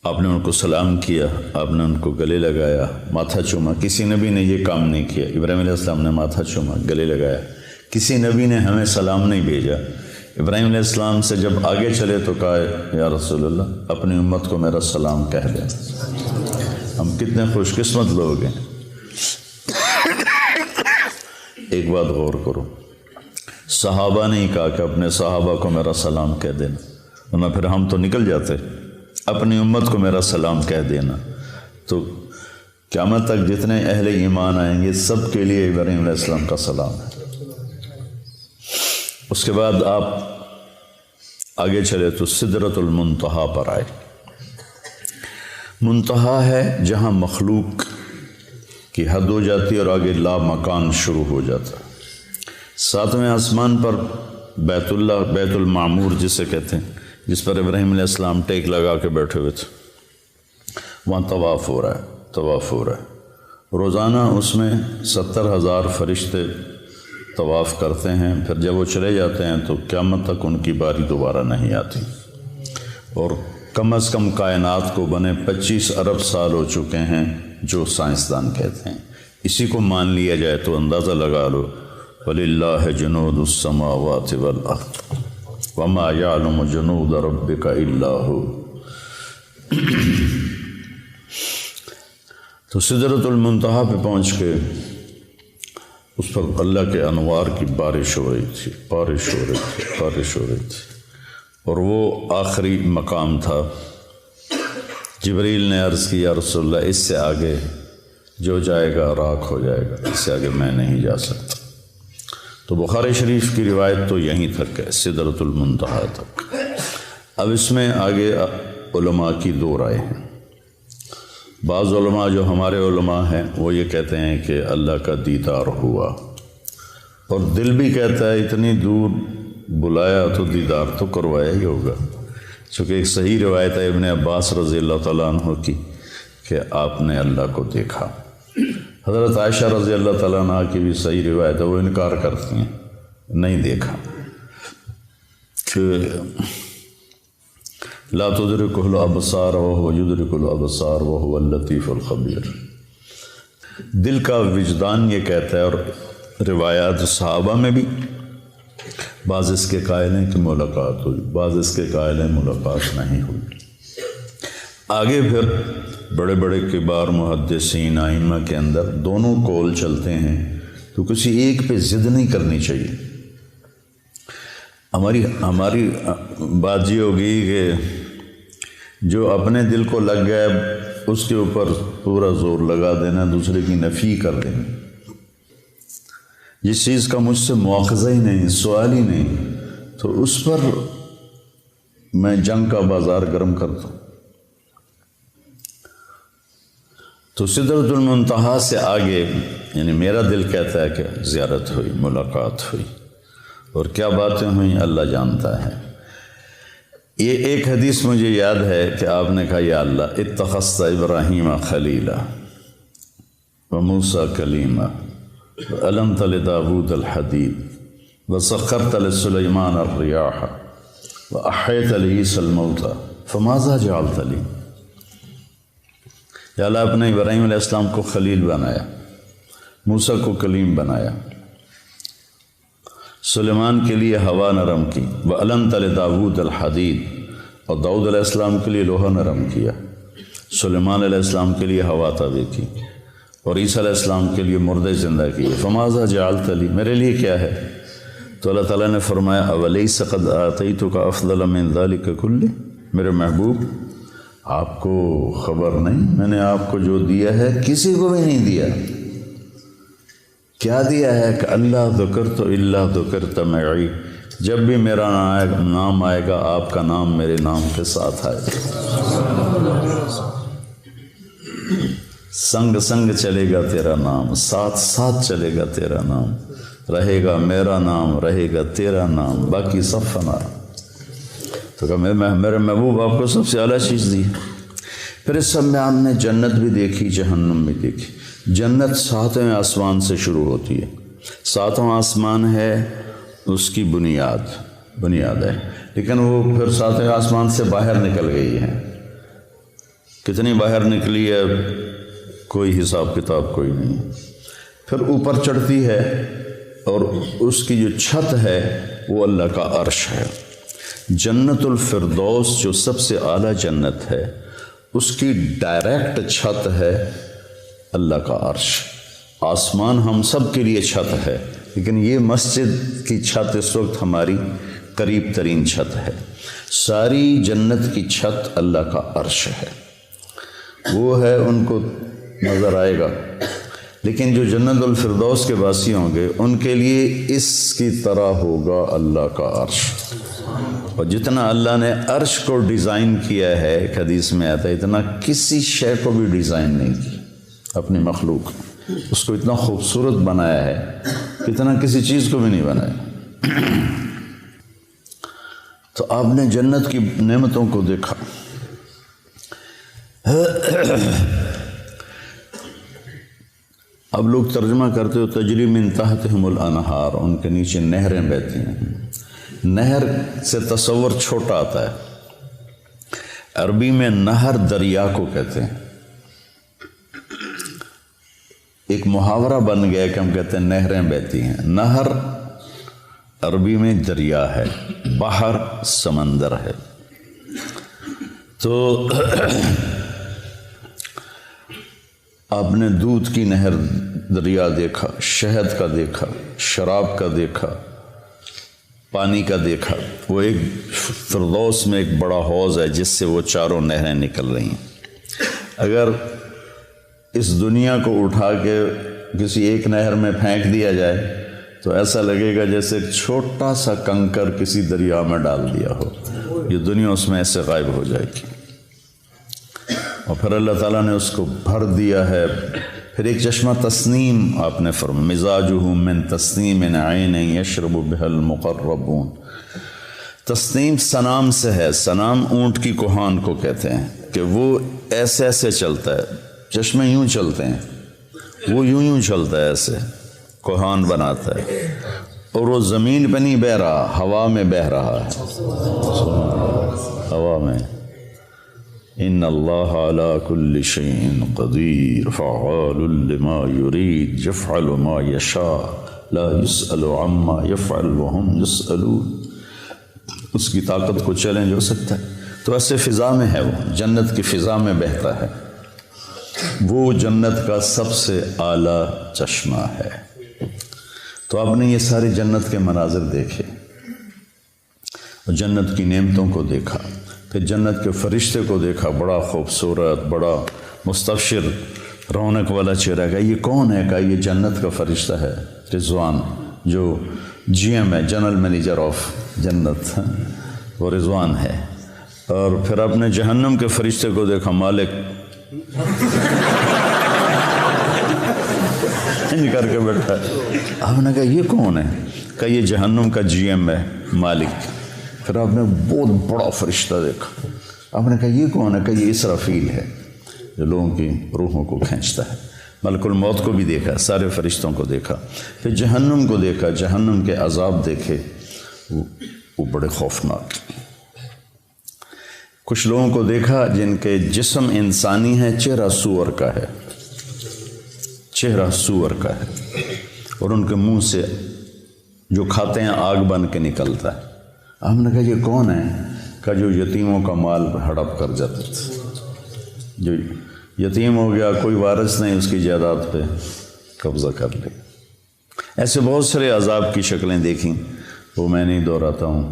آپ نے ان کو سلام کیا، آپ نے ان کو گلے لگایا، ماتھا چوما۔ کسی نبی نے یہ کام نہیں کیا، ابراہیم علیہ السلام نے ماتھا چوما، گلے لگایا۔ کسی نبی نے ہمیں سلام نہیں بھیجا۔ ابراہیم علیہ السلام سے جب آگے چلے تو کہا یا رسول اللہ اپنی امت کو میرا سلام کہہ دیں۔ ہم کتنے خوش قسمت لوگ ہیں۔ ایک بات غور کرو، صحابہ نے ہی کہا کہ اپنے صحابہ کو میرا سلام کہہ دینا، ورنہ پھر ہم تو نکل جاتے۔ اپنی امت کو میرا سلام کہہ دینا، تو قیامت تک جتنے اہل ایمان آئیں گے سب کے لیے ابراہیم علیہ السلام کا سلام ہے۔ اس کے بعد آپ آگے چلے تو سدرۃ المنتہا پر آئے۔ منتہا ہے جہاں مخلوق کی حد ہو جاتی ہے اور آگے لا مکان شروع ہو جاتا ہے۔ 7ویں آسمان پر بیت اللہ، بیت المعمور جسے کہتے ہیں، جس پر ابراہیم علیہ السلام ٹیک لگا کے بیٹھے ہوئے تھے، وہاں طواف ہو رہا ہے، طواف ہو رہا ہے۔ روزانہ اس میں 70,000 فرشتے طواف کرتے ہیں، پھر جب وہ چلے جاتے ہیں تو قیامت تک ان کی باری دوبارہ نہیں آتی، اور کم از کم کائنات کو بنے 25 ارب سال ہو چکے ہیں جو سائنسدان کہتے ہیں۔ اسی کو مان لیا جائے تو اندازہ لگا لو وَلِلَّهِ جُنُودُ السَّمَاوَاتِ وَالْأَرْضِ وَمَا يَعْلَمُ جُنُودَ رَبِّكَ إِلَّا هُوَ۔ تو سدرۃ المنتہا پہ پہنچ کے اس پر اللہ کے انوار کی بارش ہو رہی تھی، بارش ہو رہی تھی، بارش ہو رہی تھی، اور وہ آخری مقام تھا جبریل نے عرض کی یا رسول اللہ اس سے آگے جو جائے گا راکھ ہو جائے گا، اس سے آگے میں نہیں جا سکتا۔ تو بخاری شریف کی روایت تو یہیں تک ہے، سدرۃ المنتہا تک۔ اب اس میں آگے علماء کی دو رائے ہیں۔ بعض علماء جو ہمارے علماء ہیں وہ یہ کہتے ہیں کہ اللہ کا دیدار ہوا، اور دل بھی کہتا ہے اتنی دور بلایا تو دیدار تو کروایا ہی ہوگا، چونکہ ایک صحیح روایت ہے ابن عباس رضی اللہ تعالیٰ عنہ کی کہ آپ نے اللہ کو دیکھا۔ حضرت عائشہ رضی اللہ تعالیٰ عنہ کی بھی صحیح روایت ہے، وہ انکار کرتی ہیں نہیں دیکھا، کہ لا تدرکہ الابصار وہو یدرک الابصار وہو اللطیف الخبیر۔ دل کا وجدان یہ کہتا ہے، اور روایات صحابہ میں بھی بعض اس کے قائل ہیں کہ ملاقات ہوئی، بعض اس کے قائل ہیں ملاقات نہیں ہوئی۔ آگے پھر بڑے بڑے کبار محدثین ائمہ کے اندر دونوں قول چلتے ہیں، تو کسی ایک پہ ضد نہیں کرنی چاہیے۔ ہماری بات یہ ہوگی کہ جو اپنے دل کو لگ گیا اس کے اوپر پورا زور لگا دینا، دوسرے کی نفی کر دینا۔ جس چیز کا مجھ سے مواخذہ ہی نہیں، سوال ہی نہیں، تو اس پر میں جنگ کا بازار گرم کرتا ہوں۔ تو سدرۃ المنتہا سے آگے یعنی میرا دل کہتا ہے کہ زیارت ہوئی، ملاقات ہوئی، اور کیا باتیں ہوئیں اللہ جانتا ہے۔ یہ ایک حدیث مجھے یاد ہے کہ آپ نے کہا یا اللہ اتخذت ابراہیم خلیلا وموسیٰ کلیما وعلمت لداود الحدید وسخرت لسلیمان الریاح واحییت لعیسی الموتى فماذا جعلت لی۔ یا اللہ اپنے ابراہیم علیہ السلام کو خلیل بنایا، موسیٰ کو کلیم بنایا، سلیمان کے لیے ہوا نرم کی، وَعَلَمْتَ لِدَاوُودَ الْحَدِيدَ، اور داؤد علیہ السلام کے لیے لوہا نرم کیا، سلیمان علیہ السلام کے لیے ہوا تابع کی، اور عیسیٰ علیہ السلام کے لیے مردے زندہ کیے۔ فَمَاذَا جَعَلْتَ لِي، میرے لیے کیا ہے؟ تو اللہ تعالیٰ نے فرمایا أَوَلَيْسَ قَدْ آتَيْتُكَ أَفْضَلَ مِنْ ذَلِكَ كُلِّهِ، میرے محبوب آپ کو خبر نہیں میں نے آپ کو جو دیا ہے کسی کو بھی نہیں دیا۔ کیا دیا ہے کہ اللہ ذکرت الا ذکرت معی، جب بھی میرا نام آئے گا آپ کا نام میرے نام کے ساتھ آئے گا، سنگ سنگ چلے گا تیرا نام، ساتھ ساتھ چلے گا تیرا نام، رہے گا میرا نام، رہے گا تیرا نام، باقی سب فنا۔ تو کہا میرے محبوب آپ کو سب سے اعلیٰ چیز دی۔ پھر اس سب میں آپ نے جنت بھی دیکھی، جہنم بھی دیکھی۔ جنت 7ویں آسمان سے شروع ہوتی ہے، 7واں آسمان ہے اس کی بنیاد ہے، لیکن وہ پھر 7ویں آسمان سے باہر نکل گئی ہے۔ کتنی باہر نکلی ہے کوئی حساب کتاب کوئی نہیں۔ پھر اوپر چڑھتی ہے اور اس کی جو چھت ہے وہ اللہ کا عرش ہے۔ جنت الفردوس جو سب سے اعلیٰ جنت ہے اس کی ڈائریکٹ چھت ہے اللہ کا عرش۔ آسمان ہم سب کے لیے چھت ہے، لیکن یہ مسجد کی چھت اس وقت ہماری قریب ترین چھت ہے۔ ساری جنت کی چھت اللہ کا عرش ہے، وہ ہے ان کو نظر آئے گا، لیکن جو جنت الفردوس کے باسی ہوں گے ان کے لیے اس کی طرح ہوگا اللہ کا عرش۔ اور جتنا اللہ نے عرش کو ڈیزائن کیا ہے، ایک حدیث میں آتا ہے، اتنا کسی شے کو بھی ڈیزائن نہیں کی اپنی مخلوق، اس کو اتنا خوبصورت بنایا ہے، اتنا کسی چیز کو بھی نہیں بنایا۔ تو آپ نے جنت کی نعمتوں کو دیکھا۔ اب لوگ ترجمہ کرتے ہو تجری من تحتہم الانہار، ان کے نیچے نہریں بہتی ہیں۔ نہر سے تصور چھوٹا آتا ہے، عربی میں نہر دریا کو کہتے ہیں۔ ایک محاورہ بن گیا کہ ہم کہتے ہیں نہریں بہتی ہیں۔ نہر عربی میں دریا ہے، بحر سمندر ہے۔ تو آپ نے دودھ کی نہر دریا دیکھا، شہد کا دیکھا، شراب کا دیکھا، پانی کا دیکھا۔ وہ ایک فردوس میں ایک بڑا حوض ہے جس سے وہ چاروں نہریں نکل رہی ہیں۔ اگر اس دنیا کو اٹھا کے کسی ایک نہر میں پھینک دیا جائے تو ایسا لگے گا جیسے ایک چھوٹا سا کنکر کسی دریا میں ڈال دیا ہو، یہ دنیا اس میں ایسے غائب ہو جائے گی۔ اور پھر اللہ تعالیٰ نے اس کو بھر دیا ہے۔ پھر ایک چشمہ تسنیم آپ نے فرمایا مزاجہ من تسنیم عین یشرب بها المقربون۔ تسنیم سنام سے ہے، سنام اونٹ کی کوہان کو کہتے ہیں کہ وہ ایسے ایسے چلتا ہے، چشمے یوں چلتے ہیں، وہ یوں یوں چلتا ہے، ایسے کوہان بناتا ہے، اور وہ زمین پہ نہیں بہ رہا، ہوا میں بہ رہا ہے، ہوا میں۔ ان اللہ علی کل شیء قدیر فعال لما یرید یفعل ما یشاء لا یسأل عما یفعل وهم یسألون۔ اس کی طاقت کو چیلنج ہو سکتا ہے۔ تو ایسے فضا میں ہے، وہ جنت کی فضا میں بہتا ہے، وہ جنت کا سب سے اعلیٰ چشمہ ہے۔ تو آپ نے یہ سارے جنت کے مناظر دیکھے اور جنت کی نعمتوں کو دیکھا، پھر جنت کے فرشتے کو دیکھا، بڑا خوبصورت، بڑا مستبشر، رونق والا چہرہ۔ کا یہ کون ہے؟ کہا یہ جنت کا فرشتہ ہے رضوان، جو جی ایم ہے، جنرل مینیجر آف جنت، وہ رضوان ہے۔ اور پھر آپ نے جہنم کے فرشتے کو دیکھا، مالک کر کے بیٹھا ہے۔ آپ نے کہا یہ کون ہے؟ کہا یہ جہنم کا جی ایم ہے، مالک۔ پھر آپ نے بہت بڑا فرشتہ دیکھا، آپ نے کہا یہ کون ہے؟ کہا یہ اسرافیل ہے، جو لوگوں کی روحوں کو کھینچتا ہے۔ ملک الموت کو بھی دیکھا، سارے فرشتوں کو دیکھا، پھر جہنم کو دیکھا، جہنم کے عذاب دیکھے، وہ بڑے خوفناک۔ کچھ لوگوں کو دیکھا جن کے جسم انسانی ہے، چہرہ سور کا ہے، چہرہ سور کا ہے، اور ان کے منہ سے جو کھاتے ہیں آگ بن کے نکلتا ہے۔ ہم نے کہا یہ کون ہے؟ کہا جو یتیموں کا مال ہڑپ کر جاتے تھے، جو یتیم ہو گیا، کوئی وارث نہیں، اس کی جائیداد پہ قبضہ کر لے۔ ایسے بہت سارے عذاب کی شکلیں دیکھیں، وہ میں نہیں دہراتا ہوں۔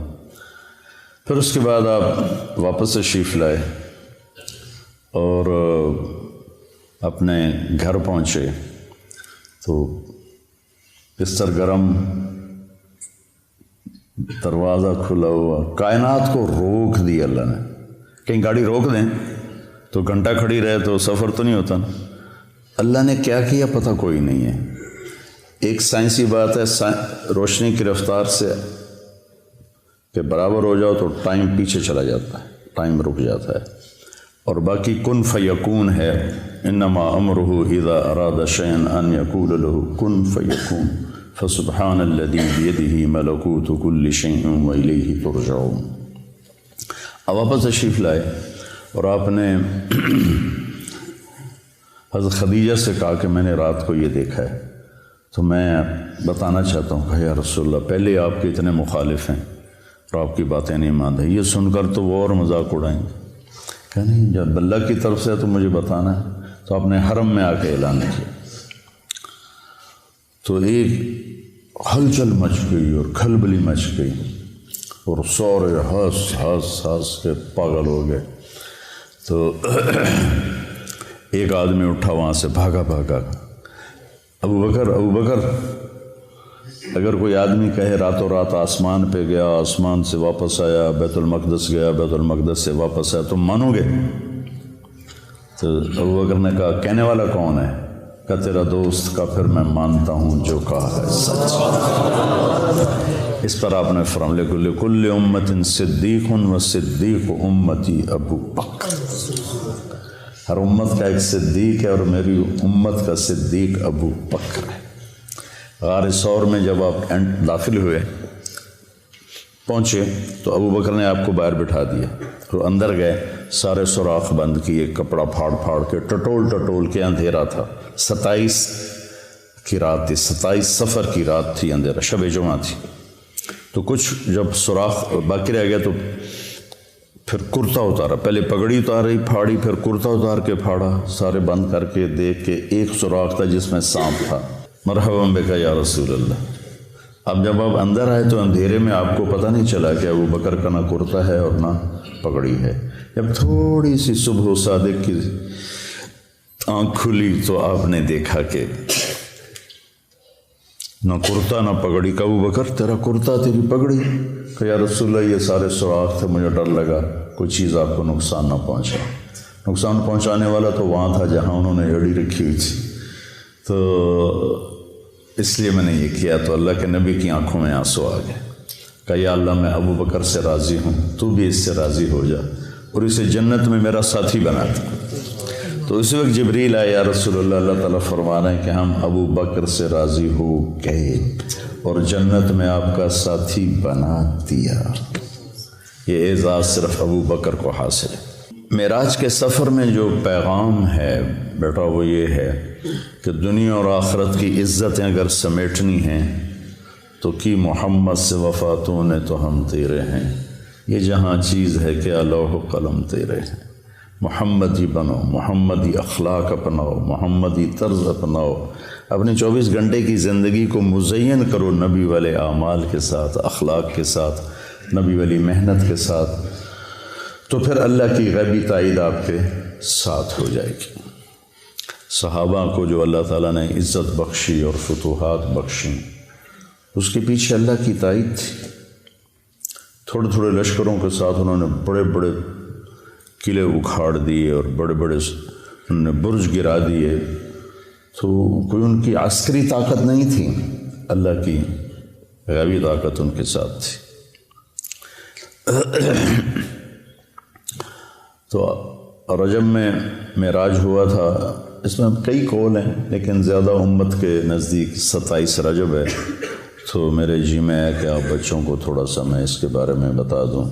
پھر اس کے بعد آپ واپس تشریف لائے اور اپنے گھر پہنچے تو بستر گرم، دروازہ کھلا ہوا، کائنات کو روک دی اللہ نے۔ کہیں گاڑی روک دیں تو گھنٹہ کھڑی رہے تو سفر تو نہیں ہوتا نا۔ اللہ نے کیا کیا پتہ کوئی نہیں ہے۔ ایک سائنسی بات ہے، روشنی کی رفتار سے کہ برابر ہو جاؤ تو ٹائم پیچھے چلا جاتا ہے، ٹائم رک جاتا ہے، اور باقی کن فیکون ہے، انما امرہ اذا اراد شیئا ان یقول له کن فیکون، فسبحان الذی بیدہ ملکوت کل شیء والیہ ترجعون۔ اب واپس تشریف لائے اور آپ نے حضرت خدیجہ سے کہا کہ میں نے رات کو یہ دیکھا ہے، تو میں بتانا چاہتا ہوں کہ یا رسول اللہ، پہلے آپ کے اتنے مخالف ہیں اور آپ کی باتیں نہیں مانتے، یہ سن کر تو وہ اور مذاق اڑائیں گے۔ کہ نہیں، جب اللہ کی طرف سے تو مجھے بتانا ہے۔ تو آپ نے حرم میں آ کے اعلان کیا تو ایک ہلچل مچ گئی اور کھلبلی مچ گئی، اور سورے ہنس کے پاگل ہو گئے۔ تو ایک آدمی اٹھا وہاں سے، بھاگا، ابو بکر، اگر کوئی آدمی کہے راتوں رات آسمان پہ گیا، آسمان سے واپس آیا، بیت المقدس گیا، بیت المقدس سے واپس آیا، تم مانو گے؟ تو ابو بکر نے کہا کہنے والا کون ہے؟ کہ تیرا دوست کا، پھر میں مانتا ہوں جو کہا ہے سچ۔ اس پر آپ نے فرمایا لکل امت صدیق و صدیق امتی ابو بکر، ہر امت کا ایک صدیق ہے اور میری امت کا صدیق ابو بکر ہے۔ غار ثور میں جب آپ داخل ہوئے، پہنچے تو ابو بکر نے آپ کو باہر بٹھا دیا، تو اندر گئے، سارے سوراخ بند کیے، کپڑا پھاڑ کے، ٹٹول کے، اندھیرا تھا، 27 کی رات تھی، 27 صفر کی رات تھی، اندھیرا، شب جمعہ تھی۔ تو کچھ جب سوراخ باقی رہ گیا تو پھر کرتا اتارا، پہلے پگڑی اتاری پھاڑی، پھر کرتا اتار کے پھاڑا، سارے بند کر کے دیکھ کے ایک سوراخ تھا جس میں سانپ تھا۔ مرحبا بک یا رسول اللہ۔ اب جب آپ اندر آئے تو اندھیرے میں آپ کو پتہ نہیں چلا کہ ابو بکر کا نہ کرتا ہے اور نہ پگڑی ہے۔ جب تھوڑی سی صبح صادق کی آنکھ کھلی تو آپ نے دیکھا کہ نہ کرتا نہ پگڑی. کہ ابو بکر تیرا کرتا تیری پگڑی؟ کہ یا رسول اللہ یہ سارے سوراخ تھے, مجھے ڈر لگا کوئی چیز آپ کو نقصان نہ پہنچا. نقصان پہنچانے والا تو وہاں تھا جہاں انہوں نے ایڑی رکھی ہوئی تھی, تو اس لیے میں نے یہ کیا. تو اللہ کے نبی کی آنکھوں میں آنسو آ گئے. کہ یا اللہ میں ابو بکر سے راضی ہوں, تو بھی اس سے راضی ہو جا اور اسے جنت میں میرا ساتھی بنا دے. تو اس وقت جبریل آئے, یا رسول اللہ, اللہ تعالیٰ فرما رہے ہیں کہ ہم ابو بکر سے راضی ہو گئے اور جنت میں آپ کا ساتھی بنا دیا. یہ اعزاز صرف ابو بکر کو حاصل ہے. معراج کے سفر میں جو پیغام ہے بیٹا وہ یہ ہے کہ دنیا اور آخرت کی عزتیں اگر سمیٹنی ہیں تو کی محمد سے وفاتوں نے تو ہم تیرے ہیں. یہ جہاں چیز ہے کہ لوح و قلم تیرے ہیں. محمدی بنو, محمدی اخلاق اپناؤ, محمدی طرز اپناؤ. اپنی 24 گھنٹے کی زندگی کو مزین کرو نبی والے اعمال کے ساتھ, اخلاق کے ساتھ, نبی والی محنت کے ساتھ, تو پھر اللہ کی غیبی تائید آپ کے ساتھ ہو جائے گی. صحابہ کو جو اللہ تعالیٰ نے عزت بخشی اور فتوحات بخشیں, اس کے پیچھے اللہ کی تائید تھی. تھوڑے تھوڑے لشکروں کے ساتھ انہوں نے بڑے بڑے قلعے اکھاڑ دیے اور بڑے بڑے انہوں نے برج گرا دیے. تو کوئی ان کی عسکری طاقت نہیں تھی, اللہ کی غیبی طاقت ان کے ساتھ تھی. تو رجب میں معراج ہوا تھا. اس میں کئی قول ہیں لیکن زیادہ امت کے نزدیک 27 رجب ہے. تو میرے جی میں ہے کہ آپ بچوں کو تھوڑا سا میں اس کے بارے میں بتا دوں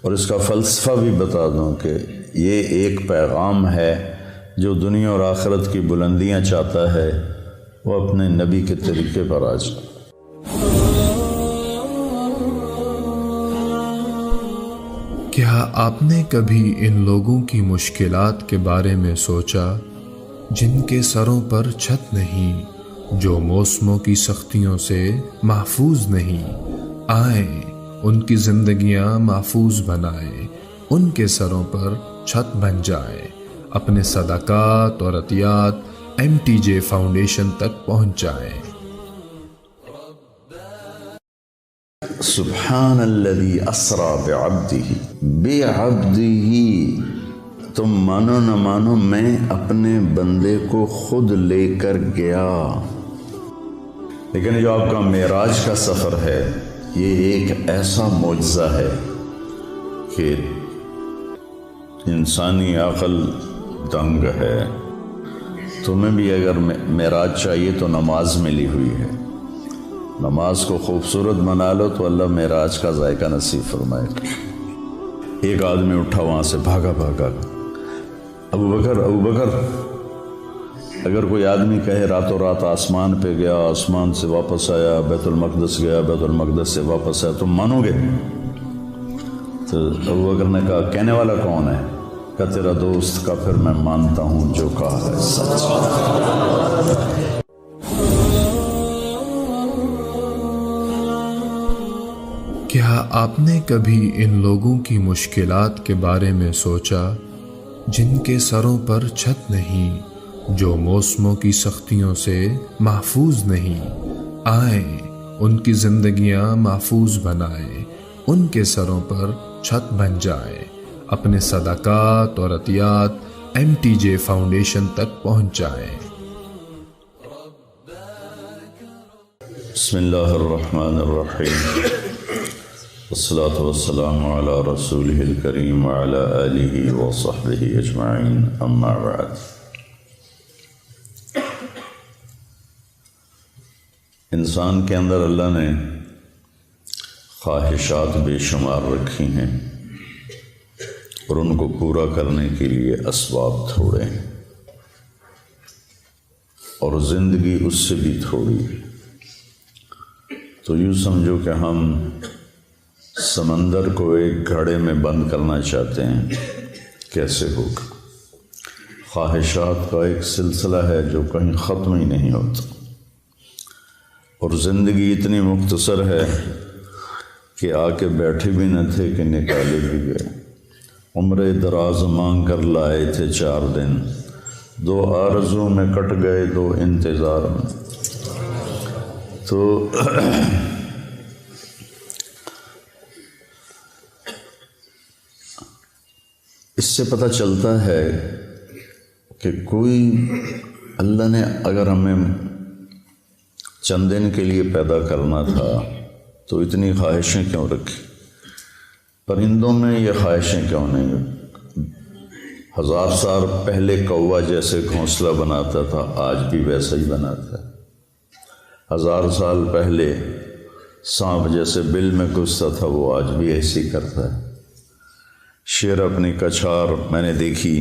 اور اس کا فلسفہ بھی بتا دوں کہ یہ ایک پیغام ہے جو دنیا اور آخرت کی بلندیاں چاہتا ہے, وہ اپنے نبی کے طریقے پر آ جائے. کیا آپ نے کبھی ان لوگوں کی مشکلات کے بارے میں سوچا جن کے سروں پر چھت نہیں, جو موسموں کی سختیوں سے محفوظ نہیں؟ آئیں ان کی زندگیاں محفوظ بنائیں, ان کے سروں پر چھت بن جائیں. اپنے صدقات اور عطیات MTJ فاؤنڈیشن تک پہنچائیں. سبحان الذی اسری بعبدہ. تم مانو نہ مانو, میں اپنے بندے کو خود لے کر گیا. لیکن جو آپ کا معراج کا سفر ہے یہ ایک ایسا معجزہ ہے کہ انسانی عقل دنگ ہے. تمہیں بھی اگر معراج چاہیے تو نماز ملی ہوئی ہے, نماز کو خوبصورت بنا لو تو اللہ معراج کا ذائقہ نصیب فرمائے. ایک آدمی اٹھا وہاں سے بھاگا بھاگا, ابو بکر. اگر کوئی آدمی کہے راتوں رات آسمان پہ گیا, آسمان سے واپس آیا, بیت المقدس گیا, بیت المقدس سے واپس آیا, تم مانو گے؟ تو ابو بکر نے کہا کہنے والا کون ہے؟ کہا تیرا دوست. کا پھر میں مانتا ہوں جو کہا ہے سچ. کیا آپ نے کبھی ان لوگوں کی مشکلات کے بارے میں سوچا جن کے سروں پر چھت نہیں, جو موسموں کی سختیوں سے محفوظ نہیں؟ آئیں ان کی زندگیاں محفوظ بنائیں, ان کے سروں پر چھت بن جائیں. اپنے صدقات اور عطیات MTJ فاؤنڈیشن تک پہنچائیں. بسم اللہ الرحمن الرحیم. والصلاة والسلام علی رسولہ الکریم وعلی آلہ وصحبہ اجمعین. اما بعد. انسان کے اندر اللہ نے خواہشات بے شمار رکھی ہیں اور ان کو پورا کرنے کے لیے اسباب تھوڑے ہیں, اور زندگی اس سے بھی تھوڑی ہے. تو یوں سمجھو کہ ہم سمندر کو ایک گھڑے میں بند کرنا چاہتے ہیں, کیسے ہوگا؟ خواہشات کا ایک سلسلہ ہے جو کہیں ختم ہی نہیں ہوتا, اور زندگی اتنی مختصر ہے کہ آ کے بیٹھے بھی نہ تھے کہ نکالے بھی گئے. عمر دراز مانگ کر لائے تھے 4 دن, دو آرزو میں کٹ گئے دو انتظار میں۔ تو اس سے پتہ چلتا ہے کہ کوئی اللہ نے اگر ہمیں چند دن کے لیے پیدا کرنا تھا تو اتنی خواہشیں کیوں رکھی؟ پرندوں میں یہ خواہشیں کیوں نہیں؟ 1000 سال پہلے کوا جیسے گھونسلہ بناتا تھا آج بھی ویسا ہی بناتا ہے۔ 1000 سال پہلے سانپ جیسے بل میں گھستا تھا وہ آج بھی ایسے ہی کرتا ہے۔ شیر اپنی کچھار میں نے دیکھی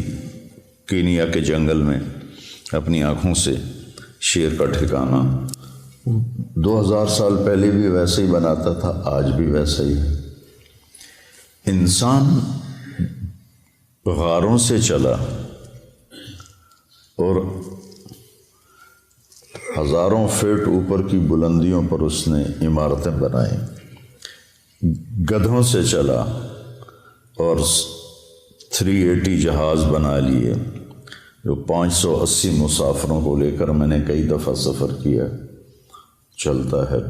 کینیا کے جنگل میں اپنی آنکھوں سے، شیر کا ٹھکانہ 2000 سال پہلے بھی ویسے ہی بناتا تھا آج بھی ویسا ہی ہے۔ انسان غاروں سے چلا اور ہزاروں فٹ اوپر کی بلندیوں پر اس نے عمارتیں بنائیں، گدھوں سے چلا اور 380 جہاز بنا لیے جو 580 مسافروں کو لے کر میں نے کئی دفعہ سفر کیا چلتا ہے۔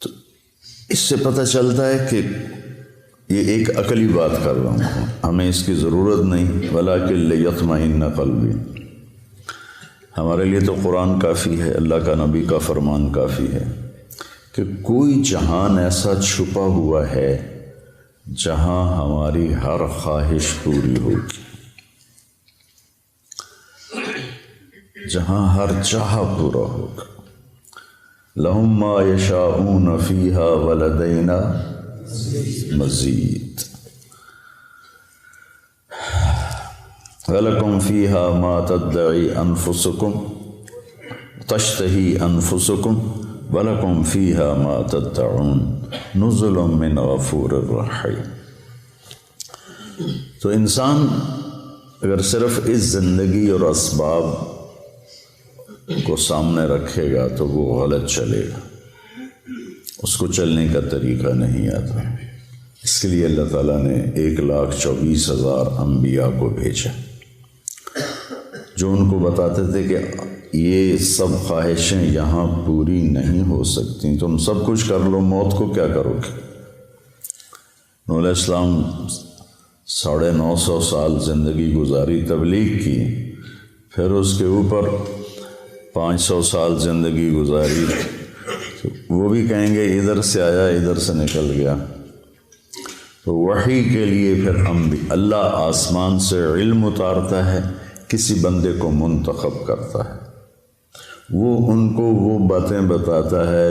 تو اس سے پتہ چلتا ہے کہ یہ ایک عقلی بات کر رہا ہوں، ہمیں اس کی ضرورت نہیں، وَلَٰكِن لِيَطْمَئِنَّ قَلْبِي۔ ہمارے لیے تو قرآن کافی ہے، اللہ کا نبی کا فرمان کافی ہے کہ کوئی جہان ایسا چھپا ہوا ہے جہاں ہماری ہر خواہش پوری ہوگی، جہاں ہر چاہا پورا ہوگا۔ لَهُم مَّا يَشَاءُونَ فِيهَا وَلَدَيْنَا مَزِيدٌ وَلَكُمْ فِيهَا مَا تَدَّعِي أَنفُسُكُمْ تَشْتَهِي أَنفُسُكُمْ وَلَكُمْ فِيهَا مَا تَدَّعُونَ نُزُلٌ مِّنْ غَفُورٍ رَّحِيمٍ۔ تو انسان اگر صرف اس زندگی اور اسباب کو سامنے رکھے گا تو وہ غلط چلے گا، اس کو چلنے کا طریقہ نہیں آتا۔ اس کے لیے اللہ تعالیٰ نے 1,24,000 انبیاء کو بھیجا جو ان کو بتاتے تھے کہ یہ سب خواہشیں یہاں پوری نہیں ہو سکتی، تم سب کچھ کر لو، موت کو کیا کرو گے؟ نوح علیہ السلام 950 سال زندگی گزاری، تبلیغ کی، پھر اس کے اوپر 500 سال زندگی گزاری، وہ بھی کہیں گے ادھر سے آیا ادھر سے نکل گیا۔ تو وحی کے لیے پھر اللہ آسمان سے علم اتارتا ہے، کسی بندے کو منتخب کرتا ہے، وہ ان کو وہ باتیں بتاتا ہے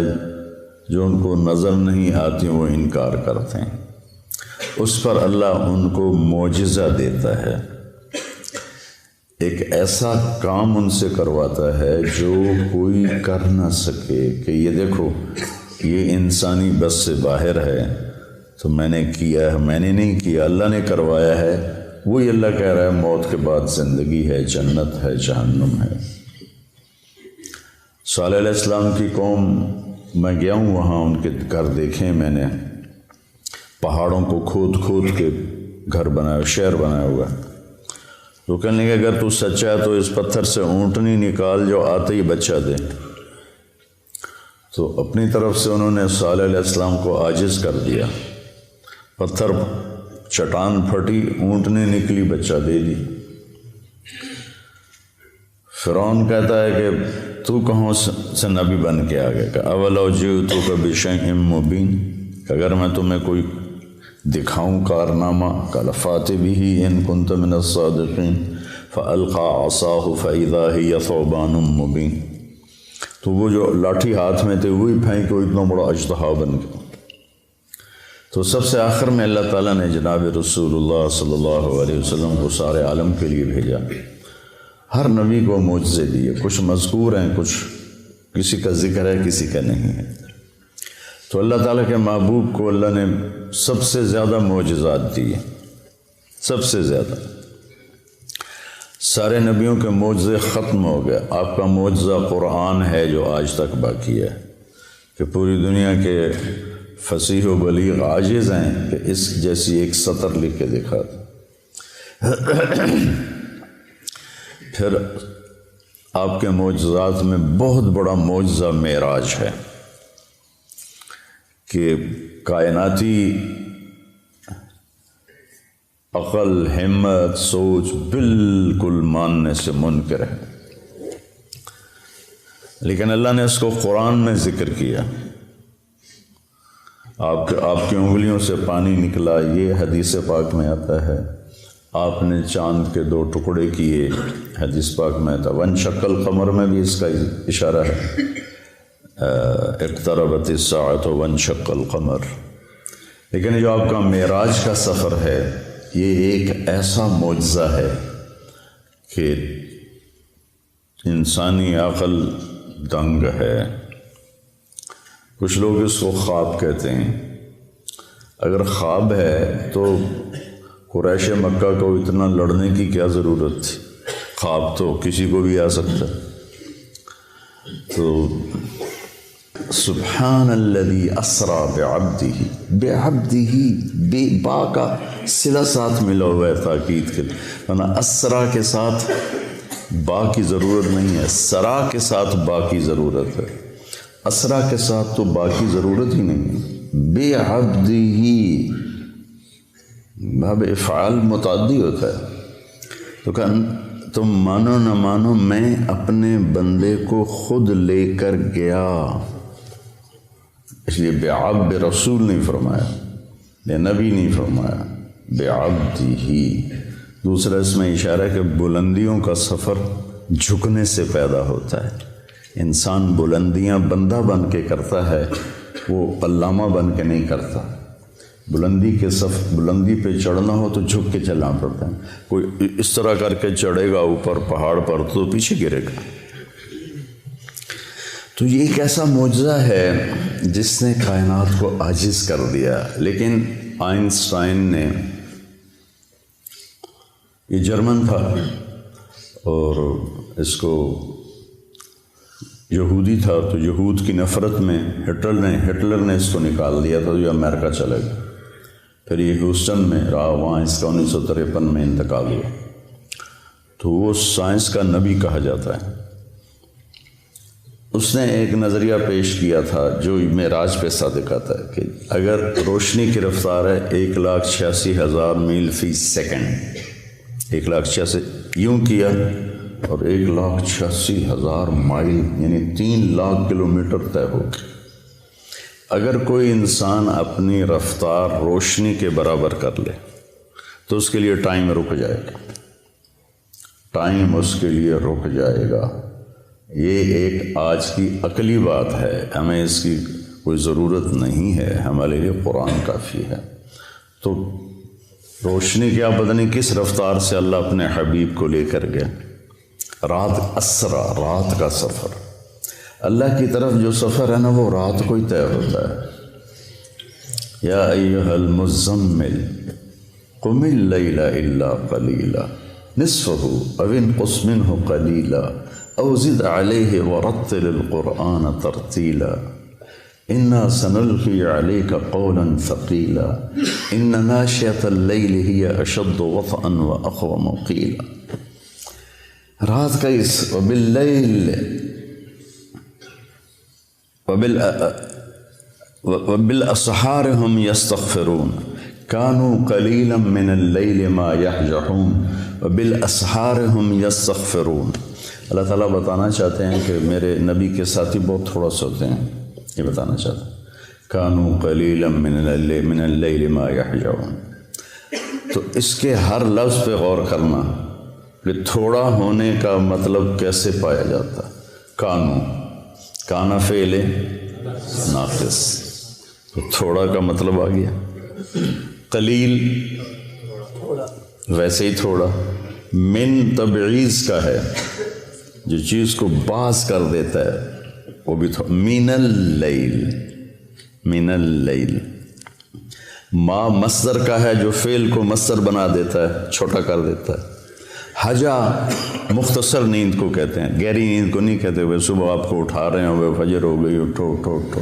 جو ان کو نظر نہیں آتی، وہ انکار کرتے ہیں، اس پر اللہ ان کو معجزہ دیتا ہے، ایک ایسا کام ان سے کرواتا ہے جو کوئی کر نہ سکے کہ یہ دیکھو یہ انسانی بس سے باہر ہے، تو میں نے کیا ہے، میں نے نہیں کیا، اللہ نے کروایا ہے۔ وہی اللہ کہہ رہا ہے موت کے بعد زندگی ہے، جنت ہے، جہنم ہے۔ صالح علیہ السلام کی قوم، میں گیا ہوں وہاں، ان کے گھر دیکھے میں نے، پہاڑوں کو کھود کھود کے گھر بنایا، شہر بنایا ہوا ہے۔ تو کہنے لگے اگر تو سچا ہے تو اس پتھر سے اونٹنی نکال جو آتے ہی بچہ دے۔ تو اپنی طرف سے انہوں نے صالح علیہ السلام کو عاجز کر دیا، پتھر چٹان پھٹی، اونٹنی نکلی، بچہ دے دی۔ فرعون کہتا ہے کہ تو کہاں سے نبی بن کے آ گیا؟ کہ اولو جئتک بشیء مبین، کہ اگر میں تمہیں کوئی دکھاؤں کارنامہ، قال فات بہ ان کنت من الصادقین فالقى عصاہ فاذا ہی ثعبان مبین۔ تو وہ جو لاٹھی ہاتھ میں تھے وہی پھینک وہ اتنا بڑا اژدہا بن گیا۔ تو سب سے آخر میں اللہ تعالیٰ نے جناب رسول اللہ صلی اللہ علیہ وسلم کو سارے عالم کے لیے بھیجا۔ ہر نبی کو معجزے دیے، کچھ مذکور ہیں، کچھ کسی کا ذکر ہے، کسی کا نہیں ہے۔ تو اللہ تعالیٰ کے محبوب کو اللہ نے سب سے زیادہ معجزات دیے، سب سے زیادہ۔ سارے نبیوں کے معجزے ختم ہو گئے، آپ کا معجزہ قرآن ہے جو آج تک باقی ہے، کہ پوری دنیا کے فصیح و بلیغ عاجز ہیں کہ اس جیسی ایک سطر لکھ کے دکھا دیں۔ پھر آپ کے معجزات میں بہت بڑا معجزہ معراج ہے کہ کائناتی عقل، ہمت، سوچ بالکل ماننے سے منکر ہے، لیکن اللہ نے اس کو قرآن میں ذکر کیا۔ آپ کی انگلیوں سے پانی نکلا، یہ حدیث پاک میں آتا ہے۔ آپ نے چاند کے 2 ٹکڑے کیے، حدیث پاک میں آتا ہے۔ وانشق القمر میں بھی اس کا اشارہ ہے، اقتربت الساعۃ وانشق القمر۔ لیکن جو آپ کا معراج کا سفر ہے، یہ ایک ایسا معجزہ ہے کہ انسانی عقل دنگ ہے۔ کچھ لوگ اس کو خواب کہتے ہیں۔ اگر خواب ہے تو قریش مکہ کو اتنا لڑنے کی کیا ضرورت تھی؟ خواب تو کسی کو بھی آ سکتا۔ تو سبحان الذی اسریٰ بعبدہ، بے با کا صلہ ساتھ ملا ہوا ہے تاکید کے، ورنہ اسریٰ کے ساتھ با کی ضرورت نہیں ہے، سرا کے ساتھ با کی ضرورت ہے، اسرا کے ساتھ تو با کی ضرورت ہی نہیں ہے۔ بے عبدہ، باب افعال متعدی ہوتا ہے، تو تم مانو نہ مانو میں اپنے بندے کو خود لے کر گیا، اس لیے بے عبد رسول نہیں فرمایا، بے نبی نہیں فرمایا، بے عبدہ ہی۔ دوسرا اس میں اشارہ ہے کہ بلندیوں کا سفر جھکنے سے پیدا ہوتا ہے۔ انسان بلندیاں بندہ بن کے کرتا ہے، وہ علامہ بن کے نہیں کرتا۔ بلندی پہ چڑھنا ہو تو جھک کے چلنا پڑتا ہے۔ کوئی اس طرح کر کے چڑھے گا اوپر پہاڑ پر تو پیچھے گرے گا۔ تو یہ ایک ایسا معجزہ ہے جس نے کائنات کو عاجز کر دیا۔ لیکن آئنسٹائن نے، یہ جرمن تھا اور اس کو یہودی تھا، تو یہود کی نفرت میں ہٹلر نے اس کو نکال دیا تھا، یہ امریکہ چلے گا۔ پھر یہ ہیوسٹن میں رہا، وہاں اس کا 1953 میں انتقال ہوا۔ تو وہ سائنس کا نبی کہا جاتا ہے۔ اس نے ایک نظریہ پیش کیا تھا جو معراج پہ صادق آتا ہے کہ اگر روشنی کی رفتار ہے 1,86,000 میل فی سیکنڈ، 1,86,000 یوں کیا اور 1,86,000 مائل یعنی 3,00,000 کلومیٹر طے ہو گئی۔ اگر کوئی انسان اپنی رفتار روشنی کے برابر کر لے تو اس کے لیے ٹائم رک جائے گا، ٹائم اس کے لیے رک جائے گا۔ یہ ایک آج کی عقلی بات ہے، ہمیں اس کی کوئی ضرورت نہیں ہے، ہمارے لیے قرآن کافی ہے۔ تو روشنی کیا پتہ نہیں کس رفتار سے اللہ اپنے حبیب کو لے کر گیا۔ رات اسرا، رات کا سفر، اللہ کی طرف جو سفر ہے نا وہ رات کو ہی طے ہوتا ہے۔ یا ایھا المزمل قم اللیل الا قلیلا نصفہ او انقص منہ قلیلا او زد علیہ ورتل القرآن ترتیلا انا سنلقی علیک قولا ثقیلا ان ناشئۃ اللیل ہی اشد وطئا واقوم قیلا۔ رات کا اس وباللیل وبالاسحار هم یستغفرون کانوا قلیلا من اللیل ما یہجعون وبالاسحار هم یستغفرون۔ اللہ تعالیٰ بتانا چاہتے ہیں کہ میرے نبی کے ساتھی بہت تھوڑا سوتے ہیں، یہ بتانا چاہتے ہیں۔ کانوا قلیلا من اللیل ما یہجعون۔ تو اس کے ہر لفظ پہ غور کرنا کہ تھوڑا ہونے کا مطلب کیسے پایا جاتا۔ کانا فعل ناقص، تو تھوڑا کا مطلب آ گیا۔ قلیل ویسے ہی تھوڑا، من تبعیض کا ہے، جو چیز کو باز کر دیتا ہے وہ بھی تھوڑا۔ من اللیل ما مصدر کا ہے جو فعل کو مصدر بنا دیتا ہے، چھوٹا کر دیتا ہے۔ حجا مختصر نیند کو کہتے ہیں، گہری نیند کو نہیں کہتے ہوئے صبح آپ کو اٹھا رہے ہیں ہوئے فجر ہو گئی اٹھو اٹھو اٹھو،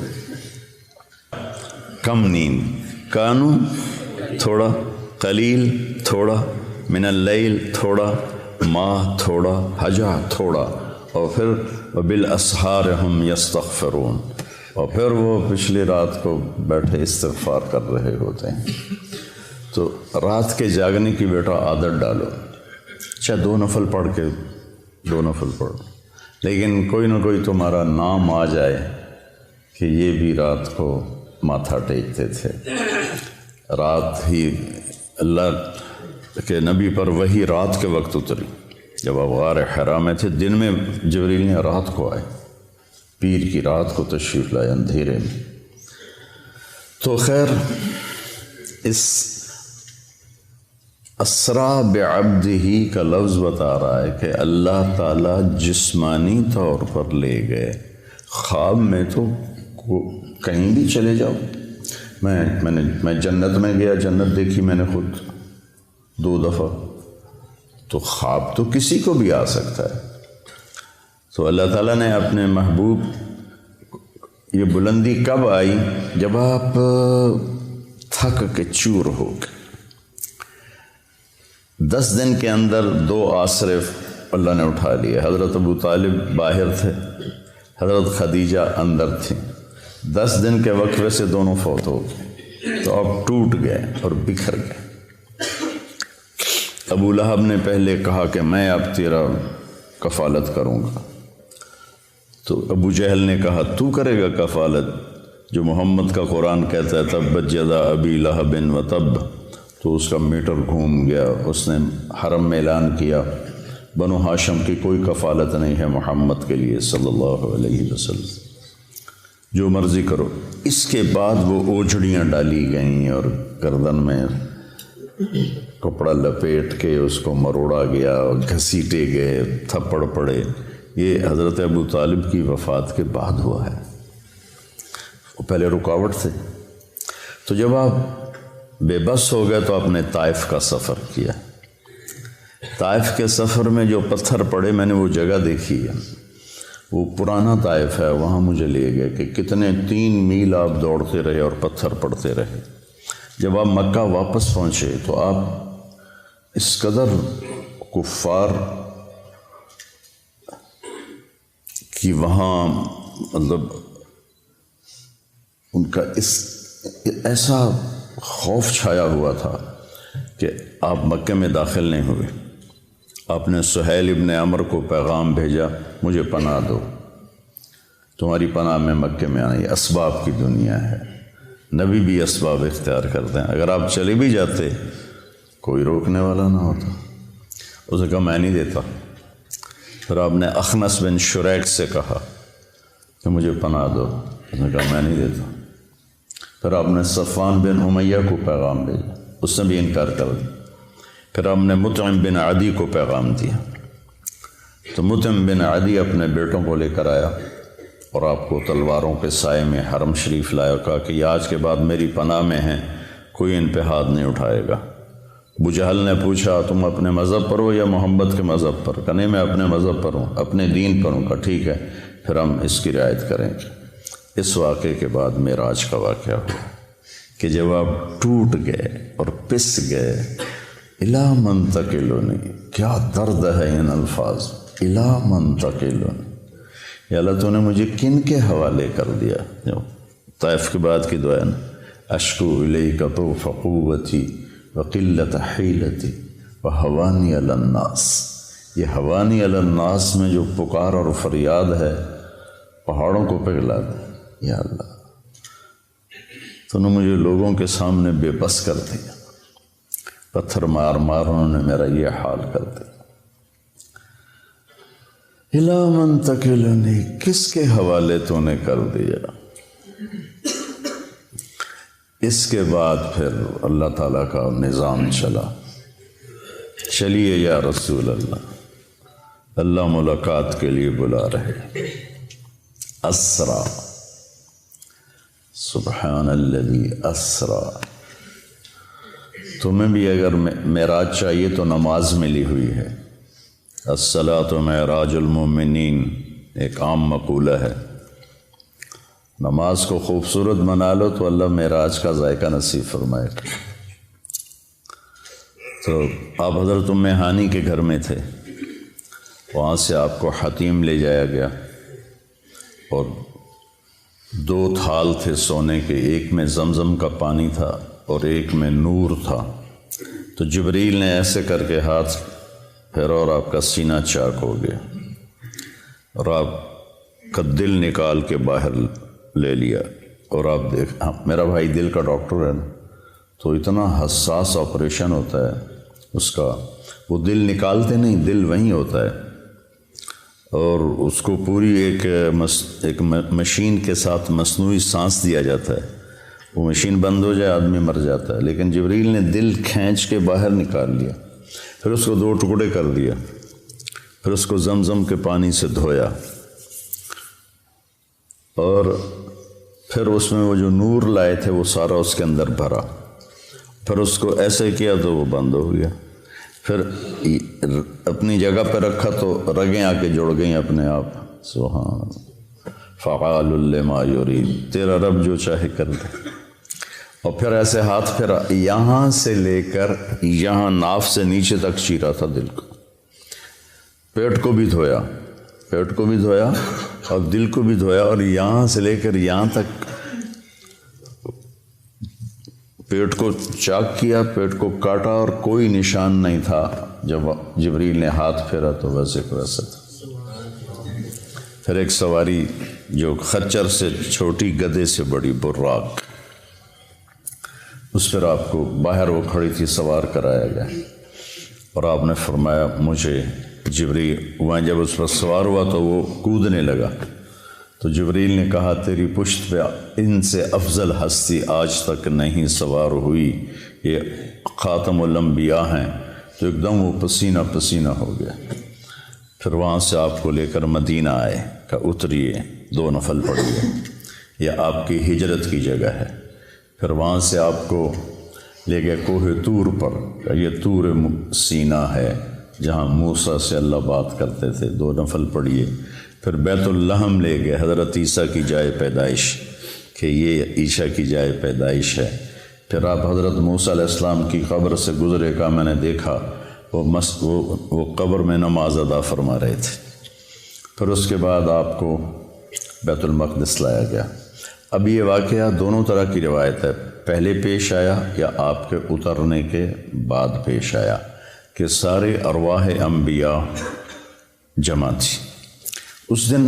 کم نیند۔ کانو تھوڑا، قلیل تھوڑا، من اللیل تھوڑا، ماہ تھوڑا، حجہ تھوڑا، اور پھر وبالاسحار ہم یستغفرون، اور پھر وہ پچھلی رات کو بیٹھے استغفار کر رہے ہوتے ہیں۔ تو رات کے جاگنے کی بیٹا عادت ڈالو، چاہے 2 نفل پڑھ کے 2 نفل پڑھو، لیکن کوئی نہ کوئی تمہارا نام آ جائے کہ یہ بھی رات کو ماتھا ٹیکتے تھے۔ رات ہی اللہ کے نبی پر وہی رات کے وقت اتری جب آپ غار حرا میں تھے، دن میں جبریل نے رات کو آئے، پیر کی رات کو تشریف لائے اندھیرے میں۔ تو خیر، اس اسرا بعبدہ کا لفظ بتا رہا ہے کہ اللہ تعالیٰ جسمانی طور پر لے گئے، خواب میں تو کہیں بھی چلے جاؤ۔ میں جنت میں گیا، جنت دیکھی میں نے خود 2 دفعہ، تو خواب تو کسی کو بھی آ سکتا ہے۔ تو اللہ تعالیٰ نے اپنے محبوب، یہ بلندی کب آئی؟ جب آپ تھک کے چور ہو گئے۔ 10 دن کے اندر 2 آسرے اللہ نے اٹھا لیے۔ حضرت ابو طالب باہر تھے، حضرت خدیجہ اندر تھیں۔ 10 دن کے وقفے سے دونوں فوت ہو گئے، تو اب ٹوٹ گئے اور بکھر گئے۔ ابو لہب نے پہلے کہا کہ میں اب تیرا کفالت کروں گا، تو ابو جہل نے کہا تو کرے گا کفالت، جو محمد کا قرآن کہتا ہے تبت یدا ابی لہب و تب، تو اس کا میٹر گھوم گیا۔ اس نے حرم میں اعلان کیا بنو ہاشم کی کوئی کفالت نہیں ہے محمد کے لیے صلی اللہ علیہ وسلم، جو مرضی کرو۔ اس کے بعد وہ اوجھڑیاں ڈالی گئیں اور گردن میں کپڑا لپیٹ کے اس کو مروڑا گیا، گھسیٹے گئے، تھپڑ پڑے۔ یہ حضرت ابو طالب کی وفات کے بعد ہوا ہے، وہ پہلے رکاوٹ تھے۔ تو جب آپ بے بس ہو گئے تو آپ نے طائف کا سفر کیا۔ طائف کے سفر میں جو پتھر پڑے، میں نے وہ جگہ دیکھی ہے، وہ پرانا طائف ہے، وہاں مجھے لے گئے کہ کتنے 3 میل آپ دوڑتے رہے اور پتھر پڑتے رہے۔ جب آپ مکہ واپس پہنچے تو آپ اس قدر کفار کی وہاں مطلب ان کا ایسا خوف چھایا ہوا تھا کہ آپ مکے میں داخل نہیں ہوئے۔ آپ نے سہیل ابن عمر کو پیغام بھیجا، مجھے پناہ دو، تمہاری پناہ میں مکے میں آئی۔ اسباب کی دنیا ہے، نبی بھی اسباب اختیار کرتے ہیں، اگر آپ چلے بھی جاتے کوئی روکنے والا نہ ہوتا۔ اس نے کہا میں نہیں دیتا۔ پھر آپ نے اخنس بن شریک سے کہا کہ مجھے پناہ دو، اس نے کہا میں نہیں دیتا۔ پھر آپ نے صفوان بن امیہ کو پیغام بھیجا، اس نے بھی انکار کر دیا۔ پھر آپ نے مطعم بن عدی کو پیغام دیا، تو مطعم بن عدی اپنے بیٹوں کو لے کر آیا اور آپ کو تلواروں کے سائے میں حرم شریف لایا، کہا کہ یہ آج کے بعد میری پناہ میں ہیں، کوئی ان پہ ہاتھ نہیں اٹھائے گا۔ ابو جہل نے پوچھا تم اپنے مذہب پر ہو یا محمد کے مذہب پر؟ کہا نہیں میں اپنے مذہب پر ہوں، اپنے دین پر ہوں۔ کہا ٹھیک ہے، پھر ہم اس کی رعایت کریں گے۔ اس واقعے کے بعد معراج کا واقعہ ہوا کہ جب آپ ٹوٹ گئے اور پس گئے، الا من تکلنی، کیا درد ہے ان الفاظ، الا من تکلنی، یا اللہ تو نے مجھے کن کے حوالے کر دیا؟ جو طائف کے بعد کی دعا ہے نا، اشکو الیک ضعف قوتی وقلت حیلتی وہوانی علی الناس، یہ ہوانی علی الناس میں جو پکار اور فریاد ہے پہاڑوں کو پگھلا دے۔ یا اللہ تو نے مجھے لوگوں کے سامنے بے بس کر دیا، پتھر مار مار انہوں نے میرا یہ حال کر دیا۔ الا من تکلنی، کس کے حوالے تو نے کر دیا؟ اس کے بعد پھر اللہ تعالیٰ کا نظام چلا، چلیے یا رسول اللہ، اللہ ملاقات کے لیے بلا رہے۔ اسرا، سبحان الذی اسرا۔ تمہیں بھی اگر معراج چاہیے تو نماز ملی ہوئی ہے۔ الصلاۃ معراج المومنین ایک عام مقولہ ہے، نماز کو خوبصورت بنا لو تو اللہ معراج کا ذائقہ نصیب فرمائے گا۔ تو آپ حضرت ام ہانی کے گھر میں تھے، وہاں سے آپ کو حتیم لے جایا گیا، اور 2 تھال تھے سونے کے، ایک میں زمزم کا پانی تھا اور ایک میں نور تھا۔ تو جبریل نے ایسے کر کے ہاتھ پھیرا اور آپ کا سینہ چاک ہو گیا، اور آپ کا دل نکال کے باہر لے لیا، اور آپ دیکھ، میرا بھائی دل کا ڈاکٹر ہے نا، تو اتنا حساس آپریشن ہوتا ہے اس کا، وہ دل نکالتے نہیں، دل وہیں ہوتا ہے، اور اس کو پوری ایک مشین کے ساتھ مصنوعی سانس دیا جاتا ہے، وہ مشین بند ہو جائے آدمی مر جاتا ہے، لیکن جبریل نے دل کھینچ کے باہر نکال لیا، پھر اس کو 2 ٹکڑے کر دیا، پھر اس کو زمزم کے پانی سے دھویا، اور پھر اس میں وہ جو نور لائے تھے وہ سارا اس کے اندر بھرا، پھر اس کو ایسے کیا تو وہ بند ہو گیا، پھر اپنی جگہ پہ رکھا تو رگیں آ کے جڑ گئیں اپنے آپ۔ سبحان فعال لما یرید، تیرا رب جو چاہے کر دے۔ اور پھر ایسے ہاتھ پھیرا، یہاں سے لے کر یہاں ناف سے نیچے تک چیرا تھا دل کو، پیٹ کو بھی دھویا، پیٹ کو بھی دھویا اور دل کو بھی دھویا، اور یہاں سے لے کر یہاں تک پیٹ کو چاک کیا، پیٹ کو کاٹا، اور کوئی نشان نہیں تھا۔ جب جبریل نے ہاتھ پھیرا تو ویسے کو ویسے تھا۔ پھر ایک سواری جو خچر سے چھوٹی، گدھے سے بڑی، براق، اس پر آپ کو باہر وہ کھڑی تھی، سوار کرایا گیا، اور آپ نے فرمایا مجھے جبریل، وہاں جب اس پر سوار ہوا تو وہ کودنے لگا، تو جبریل نے کہا تیری پشت پہ ان سے افضل ہستی آج تک نہیں سوار ہوئی، یہ خاتم الانبیاء ہیں۔ تو ایک دم وہ پسینہ پسینہ ہو گیا۔ پھر وہاں سے آپ کو لے کر مدینہ آئے، کہ اتریے 2 نفل پڑھیے، یہ آپ کی ہجرت کی جگہ ہے۔ پھر وہاں سے آپ کو لے گئے کوہ طور پر، کہ یہ طور سینا ہے جہاں موسیٰ سے اللہ بات کرتے تھے، 2 نفل پڑھیے۔ پھر بیت اللحم لے گئے، حضرت عیسیٰ کی جائے پیدائش، کہ یہ عیسیٰ کی جائے پیدائش ہے۔ پھر آپ حضرت موسیٰ علیہ السلام کی قبر سے گزرے، کا میں نے دیکھا وہ قبر میں نماز ادا فرما رہے تھے۔ پھر اس کے بعد آپ کو بیت المقدس لایا گیا۔ اب یہ واقعہ دونوں طرح کی روایت ہے، پہلے پیش آیا یا آپ کے اترنے کے بعد پیش آیا، کہ سارے ارواح انبیاء جمع تھی اس دن۔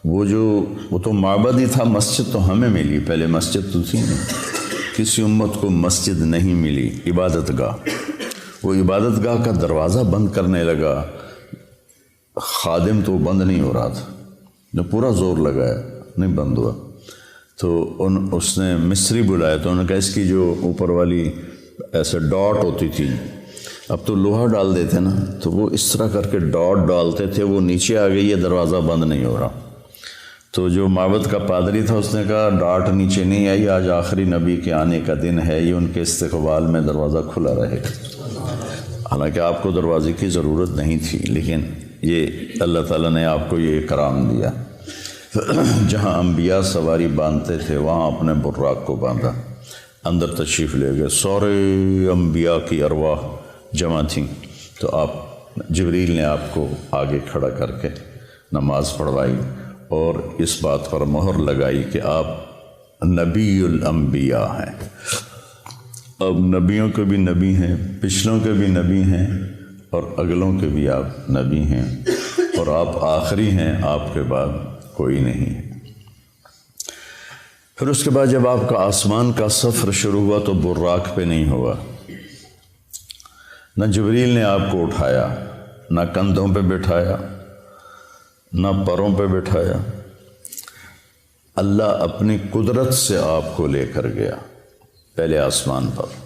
وہ تو معبد ہی تھا، مسجد تو ہمیں ملی، پہلے مسجد تو تھی نہیں، کسی امت کو مسجد نہیں ملی، عبادت گاہ۔ وہ عبادت گاہ کا دروازہ بند کرنے لگا، خادم تو بند نہیں ہو رہا تھا، جو پورا زور لگایا نہیں بند ہوا، تو اس نے مصری بلایا، تو انہوں نے کہا اس کی جو اوپر والی ایسے ڈاٹ ہوتی تھی، اب تو لوہا ڈال دیتے نا، تو وہ اس طرح کر کے ڈاٹ ڈالتے تھے، وہ نیچے آ گئی، یہ دروازہ بند نہیں ہو رہا۔ تو جو معبد کا پادری تھا اس نے کہا ڈاٹ نیچے نہیں آئی، آج آخری نبی کے آنے کا دن ہے، یہ ان کے استقبال میں دروازہ کھلا رہے گا۔ حالانکہ آپ کو دروازے کی ضرورت نہیں تھی، لیکن یہ اللہ تعالیٰ نے آپ کو یہ اکرام دیا۔ جہاں انبیاء سواری باندھتے تھے وہاں اپنے براق کو باندھا، اندر تشریف لے گئے، سارے انبیاء کی ارواح جمع تھیں، تو آپ جبریل نے آپ کو آگے کھڑا کر کے نماز پڑھوائی، اور اس بات پر مہر لگائی کہ آپ نبی الانبیاء ہیں۔ اب نبیوں کے بھی نبی ہیں، پچھلوں کے بھی نبی ہیں، اور اگلوں کے بھی آپ نبی ہیں، اور آپ آخری ہیں، آپ کے بعد کوئی نہیں ہے۔ پھر اس کے بعد جب آپ کا آسمان کا سفر شروع ہوا تو براق پہ نہیں ہوا، نہ جبریل نے آپ کو اٹھایا، نہ کندھوں پہ بٹھایا، نہ پروں پہ بٹھایا، اللہ اپنی قدرت سے آپ کو لے کر گیا پہلے آسمان پر۔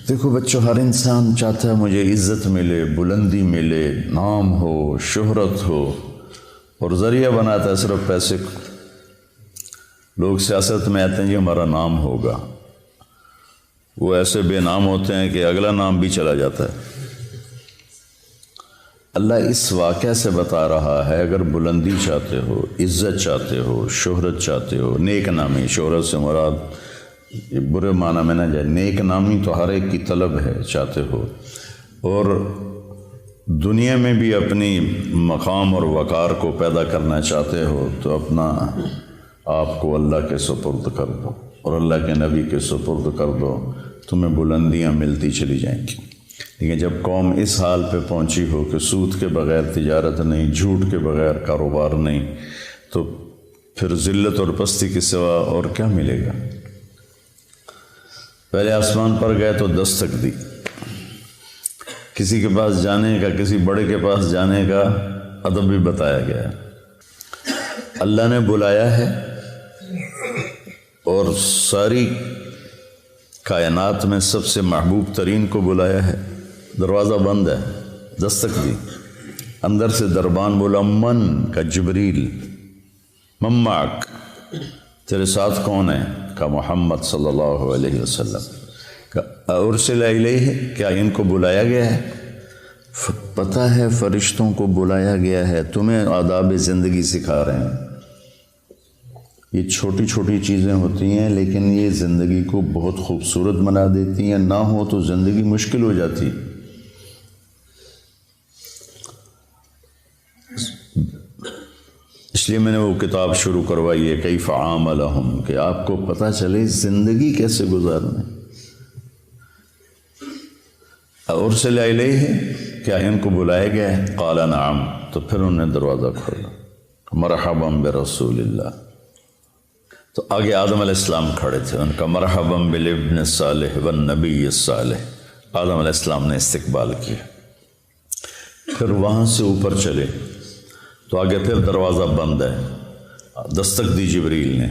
دیکھو بچوں، ہر انسان چاہتا ہے مجھے عزت ملے، بلندی ملے، نام ہو، شہرت ہو، اور ذریعہ بناتا ہے صرف پیسے کو۔ لوگ سیاست میں آتے ہیں جی ہمارا نام ہوگا، وہ ایسے بے نام ہوتے ہیں کہ اگلا نام بھی چلا جاتا ہے۔ اللہ اس واقعہ سے بتا رہا ہے اگر بلندی چاہتے ہو، عزت چاہتے ہو، شہرت چاہتے ہو، نیک نامی، شہرت سے مراد یہ برے معنی میں نہ جائے، نیک نامی تو ہر ایک کی طلب ہے، چاہتے ہو، اور دنیا میں بھی اپنی مقام اور وقار کو پیدا کرنا چاہتے ہو تو اپنا آپ کو اللہ کے سپرد کر دو اور اللہ کے نبی کے سپرد کر دو، تمہیں بلندیاں ملتی چلی جائیں گی۔ لیکن جب قوم اس حال پہ پہنچی ہو کہ سود کے بغیر تجارت نہیں، جھوٹ کے بغیر کاروبار نہیں، تو پھر ذلت اور پستی کے سوا اور کیا ملے گا؟ پہلے آسمان پر گئے تو دستک دی، کسی کے پاس جانے کا، کسی بڑے کے پاس جانے کا ادب بھی بتایا گیا ہے۔ اللہ نے بلایا ہے اور ساری کائنات میں سب سے محبوب ترین کو بلایا ہے، دروازہ بند ہے، دستک دی، اندر سے دربان بولا، من کا جبریل، من معک، تیرے ساتھ کون ہے؟ کا محمد صلی اللہ علیہ وسلم۔ ارسل الیہ، کیا ان کو بلایا گیا ہے؟ پتہ ہے فرشتوں کو بلایا گیا ہے، تمہیں آداب زندگی سکھا رہے ہیں۔ یہ چھوٹی چھوٹی چیزیں ہوتی ہیں لیکن یہ زندگی کو بہت خوبصورت بنا دیتی ہیں، نہ ہو تو زندگی مشکل ہو جاتی۔ اس لیے میں نے وہ کتاب شروع کروائی ہے، کیف عاملہم، کہ آپ کو پتہ چلے زندگی کیسے گزارنا ہے۔ ارسل الیہ، کیا ان کو بلایا گیا ہے؟ قال نعم، تو پھر انہوں نے دروازہ کھولا، مرحبا برسول اللہ۔ تو آگے آدم علیہ السلام کھڑے تھے، ان کا مرحبا بالابن الصالح والنبی الصالح، آدم علیہ السلام نے استقبال کیا۔ پھر وہاں سے اوپر چلے تو آگے پھر دروازہ بند ہے، دستک دی جبریل نے،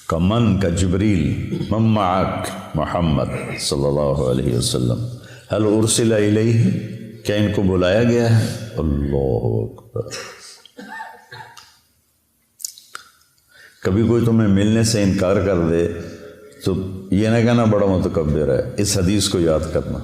کا من کا جبریل، من معک محمد صلی اللہ علیہ وسلم، هل ارسل الیہ، کیا ان کو بلایا گیا ہے؟ اللہ اکبر۔ کبھی کوئی تمہیں ملنے سے انکار کر دے تو یہ نہ کہنا بڑا متکبر ہے، اس حدیث کو یاد کرنا۔